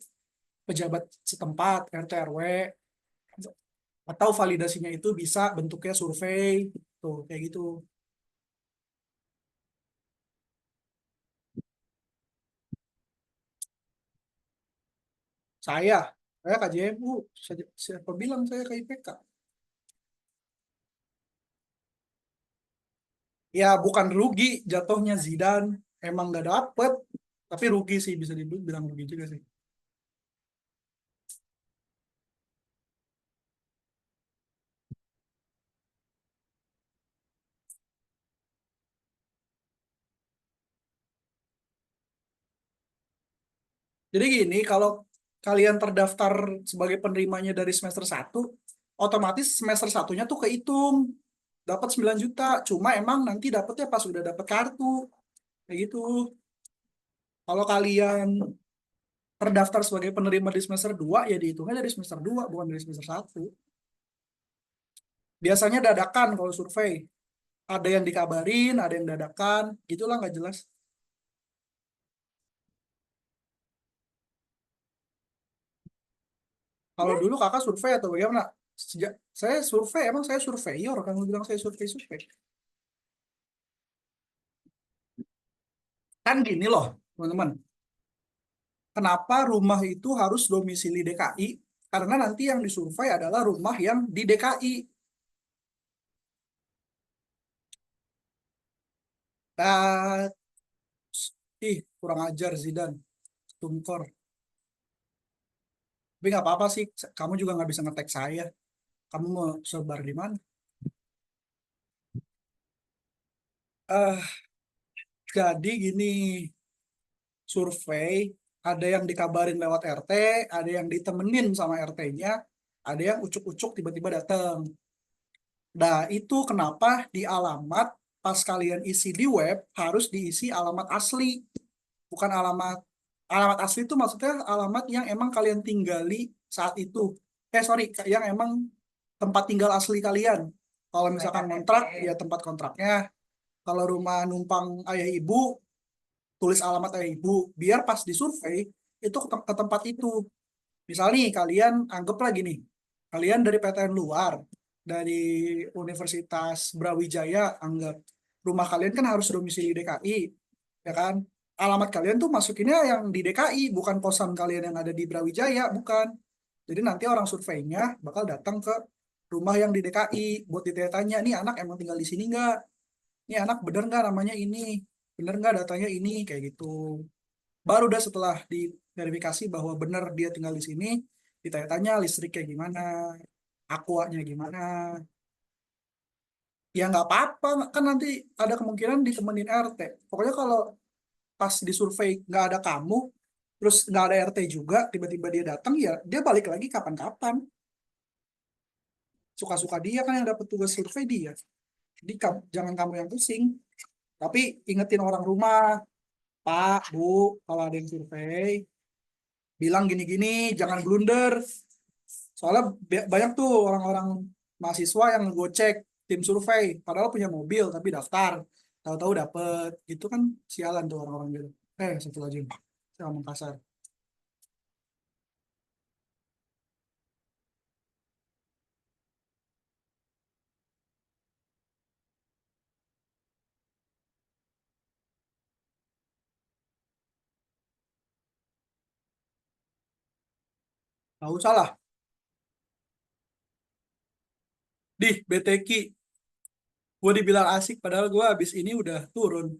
pejabat setempat, RT RW, atau validasinya itu bisa bentuknya survei, tuh kayak gitu. Saya KJMU, siapa bilang saya ke IPK? Ya bukan rugi jatuhnya Zidane, emang nggak dapet, tapi rugi sih, bisa dibilang rugi juga sih. Jadi gini, kalau kalian terdaftar sebagai penerimanya dari semester 1, otomatis semester satunya tuh kehitung dapat 9 juta. Cuma emang nanti dapatnya pas udah dapat kartu. Kayak gitu. Kalau kalian terdaftar sebagai penerima di semester 2, ya dihitungnya dari semester 2, bukan dari semester 1. Biasanya dadakan kalau survei. Ada yang dikabarin, ada yang dadakan. Gitulah nggak jelas. Kalau dulu kakak survei atau bagaimana? Sejak saya survei, emang saya surveyor, kamu bilang saya survei. Kan gini loh, teman-teman. Kenapa rumah itu harus domisili DKI? Karena nanti yang disurvei adalah rumah yang di DKI. Nah, kurang ajar Zidane, Tumkor. Tapi nggak apa-apa sih, kamu juga nggak bisa ngetek saya. Kamu mau sebar di mana? Eh, jadi gini, survei, ada yang dikabarin lewat RT, ada yang ditemenin sama RT-nya, ada yang ucuk-ucuk tiba-tiba datang. Nah, itu kenapa di alamat pas kalian isi di web harus diisi alamat asli, bukan alamat asli itu maksudnya alamat yang emang kalian tinggali saat itu. Sorry, yang emang tempat tinggal asli kalian. Kalau misalkan kontrak, ya tempat kontraknya. Kalau rumah numpang ayah ibu, tulis alamat ayah ibu. Biar pas disurvei, itu ke tempat itu. Misalnya nih, kalian anggap lagi nih, kalian dari PTN luar, dari Universitas Brawijaya, anggap rumah kalian kan harus domisili DKI, ya kan? Alamat kalian tuh masukinnya yang di DKI, bukan kosan kalian yang ada di Brawijaya, bukan. Jadi nanti orang surveinya bakal datang ke rumah yang di DKI buat ditanya, nih anak emang tinggal di sini nggak? Nih anak bener nggak namanya ini? Bener nggak datanya ini? Kayak gitu. Baru udah setelah diverifikasi bahwa benar dia tinggal di sini, ditanya-tanya listriknya gimana, aquanya gimana. Ya nggak apa-apa, kan nanti ada kemungkinan ditemenin RT. Pokoknya kalau pas di survei nggak ada kamu, terus nggak ada RT juga, tiba-tiba dia datang, ya dia balik lagi kapan-kapan. Suka-suka dia kan yang dapat tugas survei dia. Jadi jangan kamu yang pusing, tapi ingetin orang rumah, Pak, Bu, kalau ada yang survei, bilang gini-gini, jangan blunder. Soalnya banyak tuh orang-orang mahasiswa yang ngegocek tim survei, padahal punya mobil tapi daftar, tahu-tahu dapet, gitu kan sialan tuh orang-orang gitu. Satu lagi, saya ngomong kasar. Nggak usah lah, di BTQ, gue dibilang asik, padahal gue habis ini udah turun.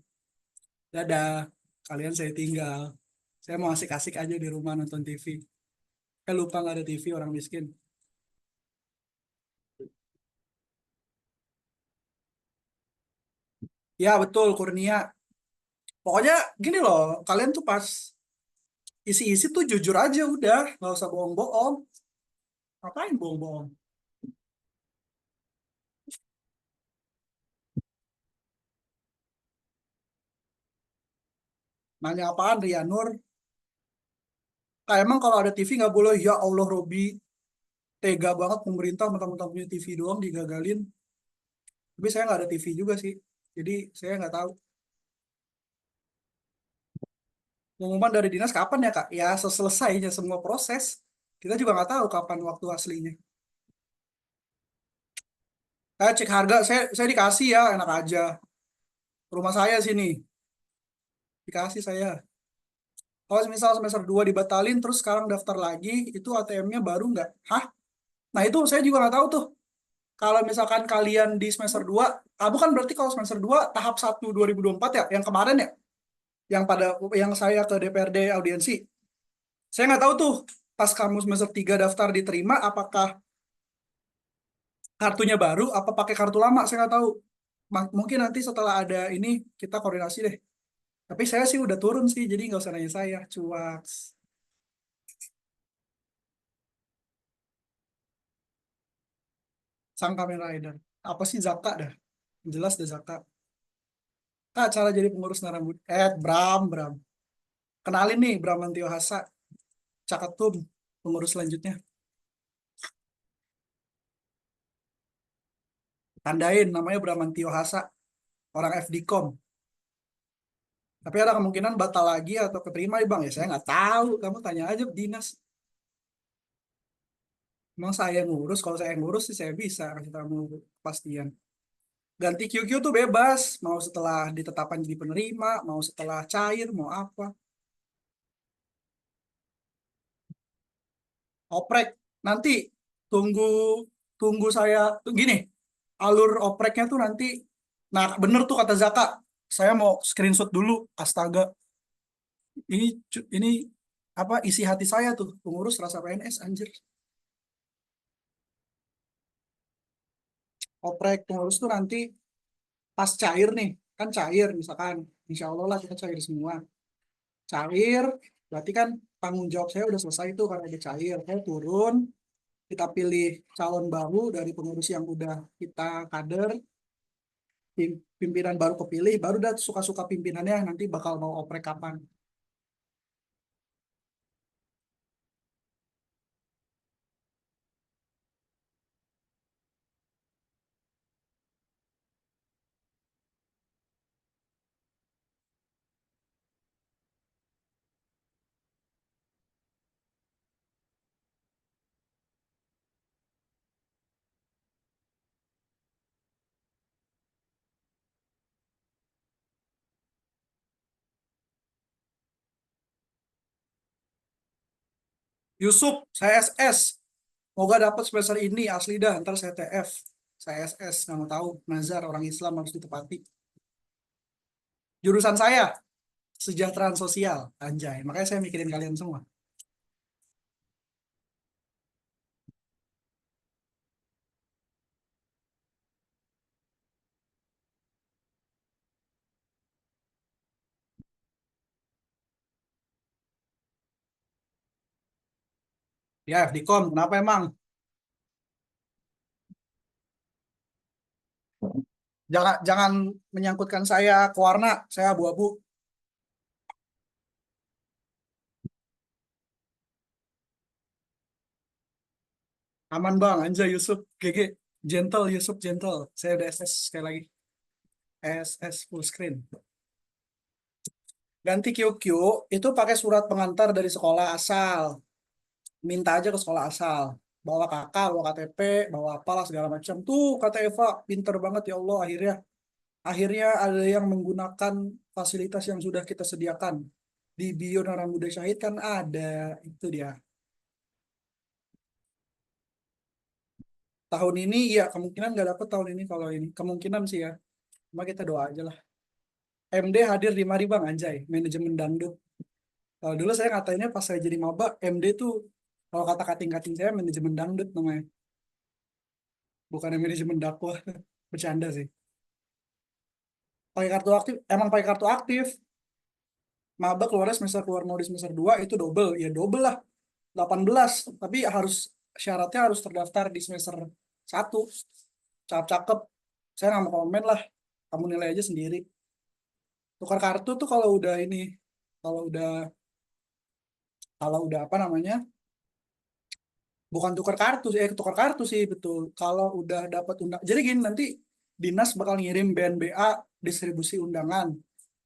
Dadah, kalian saya tinggal. Saya mau asik-asik aja di rumah nonton TV. Lupa nggak ada TV orang miskin. Ya betul, Kurnia. Pokoknya gini loh, kalian tuh pas isi-isi tuh jujur aja udah, nggak usah bohong-bohong. Ngapain bohong-bohong? Nanya apaan, Ria Nur? Nah, emang kalau ada TV nggak boleh? Ya Allah, Robi. Tega banget pemerintah mentang-mentang punya TV doang digagalin. Tapi saya nggak ada TV juga sih. Jadi saya nggak tahu. Pengumuman dari dinas kapan ya, Kak? Ya seselesainya semua proses. Kita juga nggak tahu kapan waktu aslinya. Saya cek harga, saya dikasih ya, enak aja. Rumah saya sini, dikasih saya. Kalau misal semester 2 dibatalin, terus sekarang daftar lagi, itu ATM-nya baru nggak? Hah? Nah itu saya juga nggak tahu tuh. Kalau misalkan kalian di semester 2, bukan berarti kalau semester 2 tahap 1 2024 ya, yang kemarin ya, yang saya ke DPRD audiensi. Saya nggak tahu tuh, pas kamu semester 3 daftar diterima, apakah kartunya baru, apa pakai kartu lama, saya nggak tahu. Mungkin nanti setelah ada ini, kita koordinasi deh. Tapi saya sih udah turun sih, jadi nggak usah nanya saya, cuak. Sang Kamen Rider. Apa sih Zaka dah? Jelas deh Zaka. Cara jadi pengurus Narambud. Bram. Kenalin nih, Bramantio Hasa. Cakatum, pengurus selanjutnya. Tandain, namanya Bramantio Hasa. Orang FDCom. Tapi ada kemungkinan batal lagi atau keterima ya Bang. Ya saya nggak tahu. Kamu tanya aja dinas. Emang saya ngurus, kalau saya ngurus sih saya bisa kasih kamu kepastian. Ganti QQ tuh bebas. Mau setelah ditetapkan jadi penerima, mau setelah cair, mau apa. Oprek, nanti tunggu tunggu saya tuh gini, alur opreknya tuh nanti. Nah bener tuh kata Zaka, saya mau screenshot dulu. Astaga, ini apa isi hati saya tuh pengurus rasa PNS anjir. Oprek pengurus tuh nanti pas cair nih, kan cair misalkan, insya Allah lah kita cair semua. Cair berarti kan tanggung jawab saya udah selesai tuh karena udah cair. Saya turun, kita pilih calon baru dari pengurus yang udah kita kader, pimpinan baru kepilih, baru dah suka-suka pimpinannya nanti bakal mau oprek kapan. Yusuf, saya SS. Moga dapat semester ini asli dah, ntar saya TF. Saya SS, nggak mau tahu. Nazar, orang Islam harus ditepati. Jurusan saya, kesejahteraan sosial. Anjay, makanya saya mikirin kalian semua. Ya, FDCom, kenapa emang? Jangan menyangkutkan saya ke warna, saya abu-abu. Aman bang, Anja Yusuf, GG, gentle Yusuf gentle. Saya udah SS sekali lagi, SS full screen. Ganti QQ itu pakai surat pengantar dari sekolah asal. Minta aja ke sekolah asal. Bawa kakak, bawa KTP, bawa apalah segala macam. Tuh kata Eva, pinter banget ya Allah akhirnya ada yang menggunakan fasilitas yang sudah kita sediakan. Di Bio Narang Muda Syahid kan ada, itu dia. Tahun ini ya kemungkinan nggak dapet tahun ini kalau ini. Kemungkinan sih ya. Cuma kita doa aja lah. MD hadir di mari bang, anjay. Manajemen dangdut. Kalau dulu saya ngatainnya pas saya jadi maba, MD tuh kalau kata kating-kating saya manajemen dangdut namanya. Bukan manajemen dakwah. Bercanda sih. Pakai kartu aktif, emang pakai kartu aktif. Maba keluarnya semester keluar mau di semester 2 itu double. Ya double lah. 18. Tapi harus syaratnya harus terdaftar di semester 1. Cakep-cakep. Saya nggak mau komen lah. Kamu nilai aja sendiri. Tukar kartu tuh kalau udah apa namanya, bukan tukar kartu sih betul, kalau udah dapat undang, jadi gini nanti dinas bakal ngirim BNBA distribusi undangan,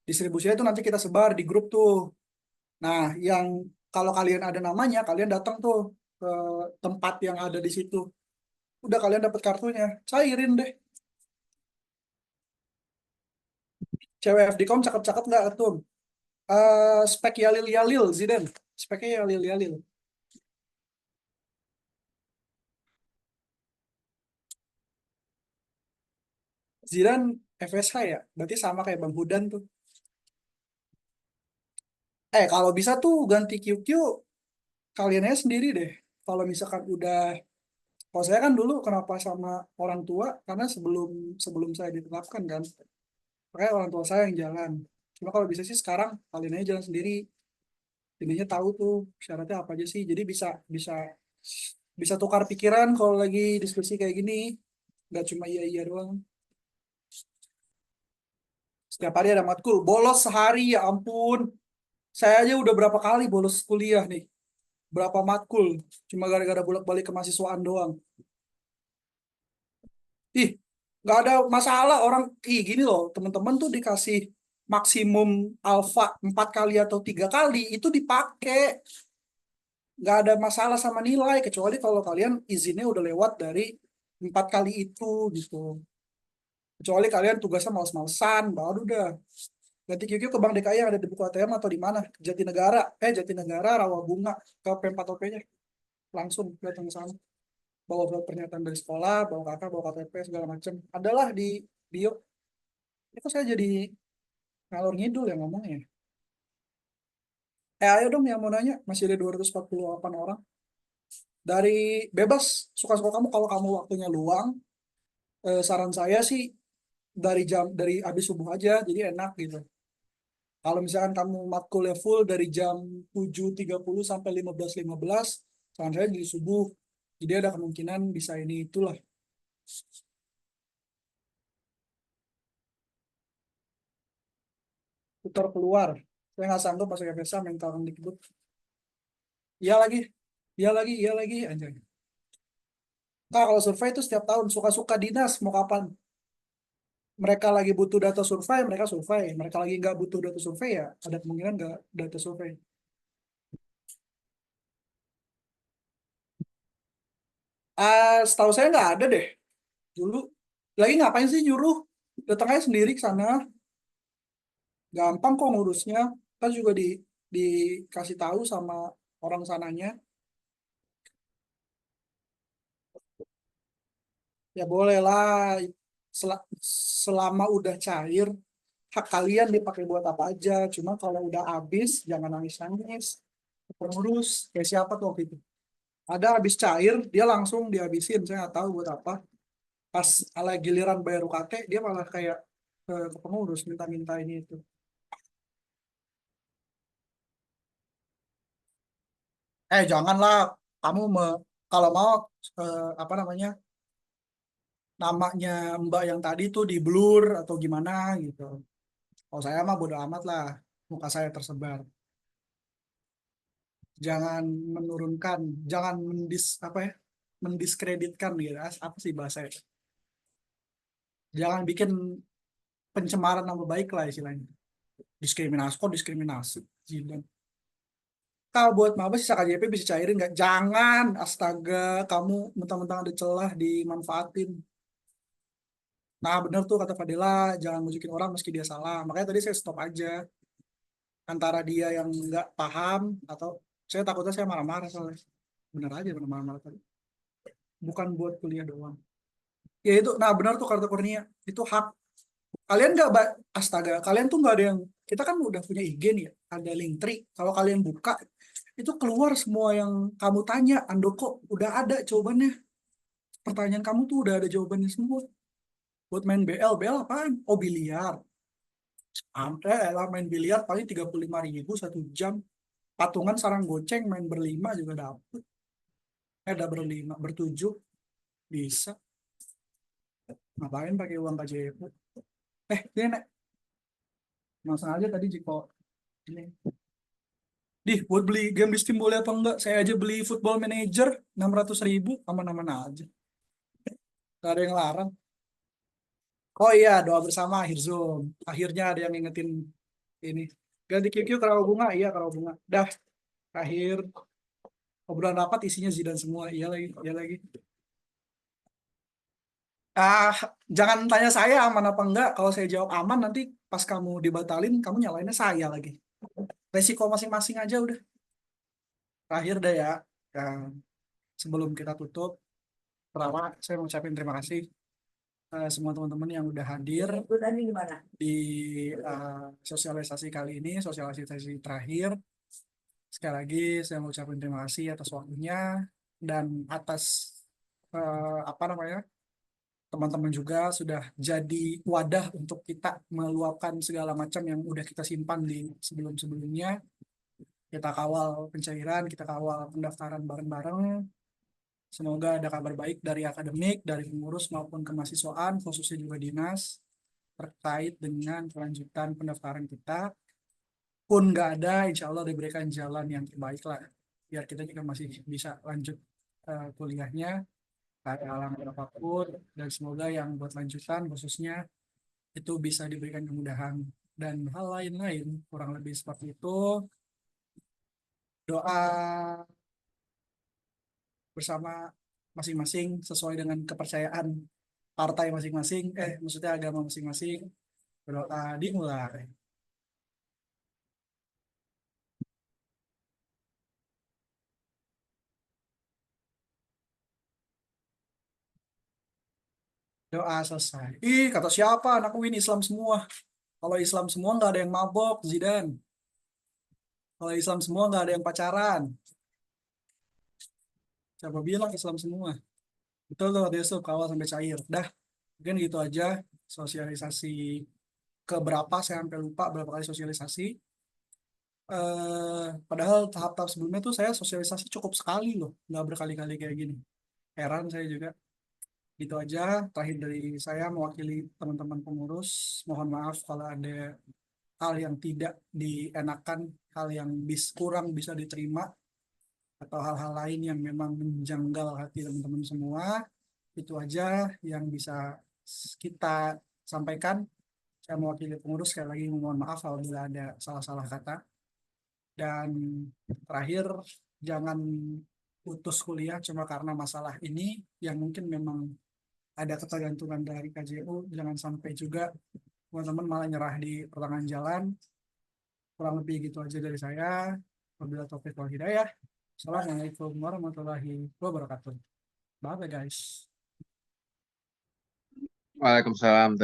distribusinya itu nanti kita sebar di grup tuh. Nah yang kalau kalian ada namanya kalian datang tuh ke tempat yang ada di situ, udah kalian dapat kartunya cairin deh. Cewek FDCOM cakep-cakep nggak tuh? Spek Yalil Yalil Zidane, speknya Yalil Yalil. Zidane FSH ya, berarti sama kayak Bang Hudan tuh. Kalau bisa tuh ganti QQ kalian aja sendiri deh. Kalau misalkan udah, kalau saya kan dulu kenapa sama orang tua, karena sebelum sebelum saya ditetapkan kan, makanya orang tua saya yang jalan. Cuma kalau bisa sih sekarang kalian aja jalan sendiri. Intinya tahu tuh syaratnya apa aja sih. Jadi bisa bisa bisa tukar pikiran kalau lagi diskusi kayak gini. Nggak cuma iya iya doang. Setiap hari ada matkul. Bolos sehari ya ampun. Saya aja udah berapa kali bolos kuliah nih. Berapa matkul. Cuma gara-gara bolak-balik ke mahasiswaan doang. Ih, nggak ada masalah orang. Ih, gini loh, teman-teman tuh dikasih maksimum alfa 4 kali atau 3 kali itu dipakai, nggak ada masalah sama nilai kecuali kalau kalian izinnya udah lewat dari 4 kali itu gitu. Kecuali kalian tugasnya males-malesan, baru udah ganti QQ ke Bank DKI yang ada di buku ATM atau di mana, Jatinegara, Jatinegara Rawabunga, ke P4OP-nya langsung datang ke sana, bawa surat pernyataan dari sekolah, bawa kakak, bawa KTP segala macam, adalah di bio. Itu saya jadi ngalor ngidul yang ngomongnya. Ayo dong yang mau nanya, masih ada 248 orang. Dari bebas, suka-suka kamu, kalau kamu waktunya luang, saran saya sih dari habis subuh aja, jadi enak gitu. Kalau misalkan kamu matkulnya full dari jam 7.30 sampai 15.15, saran saya di subuh. Jadi ada kemungkinan bisa ini itulah. Putar keluar. Saya nggak sanggup masuk FSA mental Kemdikbud. Iya lagi, iya lagi, iya lagi, anjay. Nah, kalau survei itu setiap tahun, suka-suka dinas, mau kapan. Mereka lagi butuh data survei, mereka survei. Mereka lagi nggak butuh data survei, ya ada kemungkinan nggak data survei. Setahu saya nggak ada deh. Dulu, lagi ngapain sih nyuruh? Datang aja sendiri ke sana. Gampang kok ngurusnya. Kan juga dikasih tahu sama orang sananya. Ya boleh lah. Selama udah cair, hak kalian dipakai buat apa aja. Cuma kalau udah habis, jangan nangis-nangis. Pengurus, kayak siapa tuh waktu itu? Ada habis cair, dia langsung dihabisin. Saya nggak tahu buat apa. Pas ala giliran bayar UKT, dia malah kayak ke pengurus minta-minta ini itu. Janganlah. Kamu kalau mau apa namanya, namanya Mbak yang tadi tuh di blur atau gimana gitu. Kalau saya mah bodo amat lah, muka saya tersebar. Jangan menurunkan, jangan apa ya, mendiskreditkan gitu. Apa sih bahasa itu? Jangan bikin pencemaran nama baik lah istilahnya. Diskriminasi, kok diskriminasi? Gila. Kalau buat maba sisa KJP bisa cairin nggak? Jangan, astaga, kamu mentang-mentang ada celah dimanfaatin. Nah bener tuh kata Fadila, jangan mujukin orang meski dia salah. Makanya tadi saya stop aja. Antara dia yang nggak paham, atau saya takutnya saya marah-marah soalnya. Bener aja marah-marah tadi. Bukan buat kuliah doang. Ya itu, nah benar tuh kata Kurnia. Itu hak. Kalian nggak, astaga, kalian tuh nggak ada yang, kita kan udah punya IG nih ya, ada Linktree. Kalau kalian buka, itu keluar semua yang kamu tanya, Andoko, udah ada jawabannya. Pertanyaan kamu tuh udah ada jawabannya semua. Buat main BL apaan? Oh biliar. Lah main biliar paling 35.000 1 jam. Patungan sarang goceng main berlima juga dapet. Ada berlima, bertujuh bisa. Ngapain pakai uang KJP? Ini Nek. Langsung aja tadi Jiko. Ini. Buat beli game di Steam boleh apa enggak? Saya aja beli Football Manager 600.000, aman-aman aja. Gak ada yang larang. Oh iya, doa bersama akhir Zoom. Akhirnya ada yang ngingetin ini. Ganti QQ ke rawa bunga, iya ke rawa bunga. Dah, akhir obrolan rapat isinya Zidane semua. Iya lagi, iya lagi. Ah, jangan tanya saya aman apa enggak. Kalau saya jawab aman, nanti pas kamu dibatalin, kamu nyalainnya saya lagi. Resiko masing-masing aja udah. Terakhir deh ya. Dan sebelum kita tutup, pertama saya mau ucapin terima kasih semua teman-teman yang udah hadir di sosialisasi kali ini, sosialisasi terakhir. Sekali lagi saya mau ucapin terima kasih atas waktunya dan atas apa namanya, teman-teman juga sudah jadi wadah untuk kita meluapkan segala macam yang udah kita simpan di sebelum-sebelumnya. Kita kawal pencairan, kita kawal pendaftaran bareng-bareng. Semoga ada kabar baik dari akademik, dari pengurus maupun kemahasiswaan, khususnya juga dinas, terkait dengan kelanjutan pendaftaran kita. Pun nggak ada, insya Allah diberikan jalan yang terbaik lah. Biar kita juga masih bisa lanjut kuliahnya, ada halangan apapun, dan semoga yang buat lanjutan khususnya itu bisa diberikan kemudahan. Dan hal lain-lain, kurang lebih seperti itu. Doa bersama masing-masing sesuai dengan kepercayaan partai masing-masing, maksudnya agama masing-masing. Berdoa dimulai. Doa selesai. Ih, kata siapa? Anak UIN Islam semua. Kalau Islam semua nggak ada yang mabok, Zidan. Kalau Islam semua nggak ada yang pacaran. Siapa bilang Islam semua? Betul tuh, Yusuf, kawal sampai cair. Dah, mungkin gitu aja sosialisasi ke berapa, saya sampai lupa berapa kali sosialisasi. Padahal tahap-tahap sebelumnya tuh saya sosialisasi cukup sekali loh, nggak berkali-kali kayak gini. Heran saya juga. Gitu aja, terakhir dari saya mewakili teman-teman pengurus. Mohon maaf kalau ada hal yang tidak dienakan, hal yang kurang bisa diterima, atau hal-hal lain yang memang menjanggal hati teman-teman semua. Itu aja yang bisa kita sampaikan. Saya mewakili pengurus, sekali lagi mohon maaf apabila ada salah-salah kata. Dan terakhir, jangan putus kuliah cuma karena masalah ini yang mungkin memang ada ketergantungan dari KJU. Jangan sampai juga teman-teman malah nyerah di pertengahan jalan. Kurang lebih gitu aja dari saya. Wabillahi taufiq wal hidayah. Assalamualaikum warahmatullahi wabarakatuh. Bye guys. Waalaikumsalam.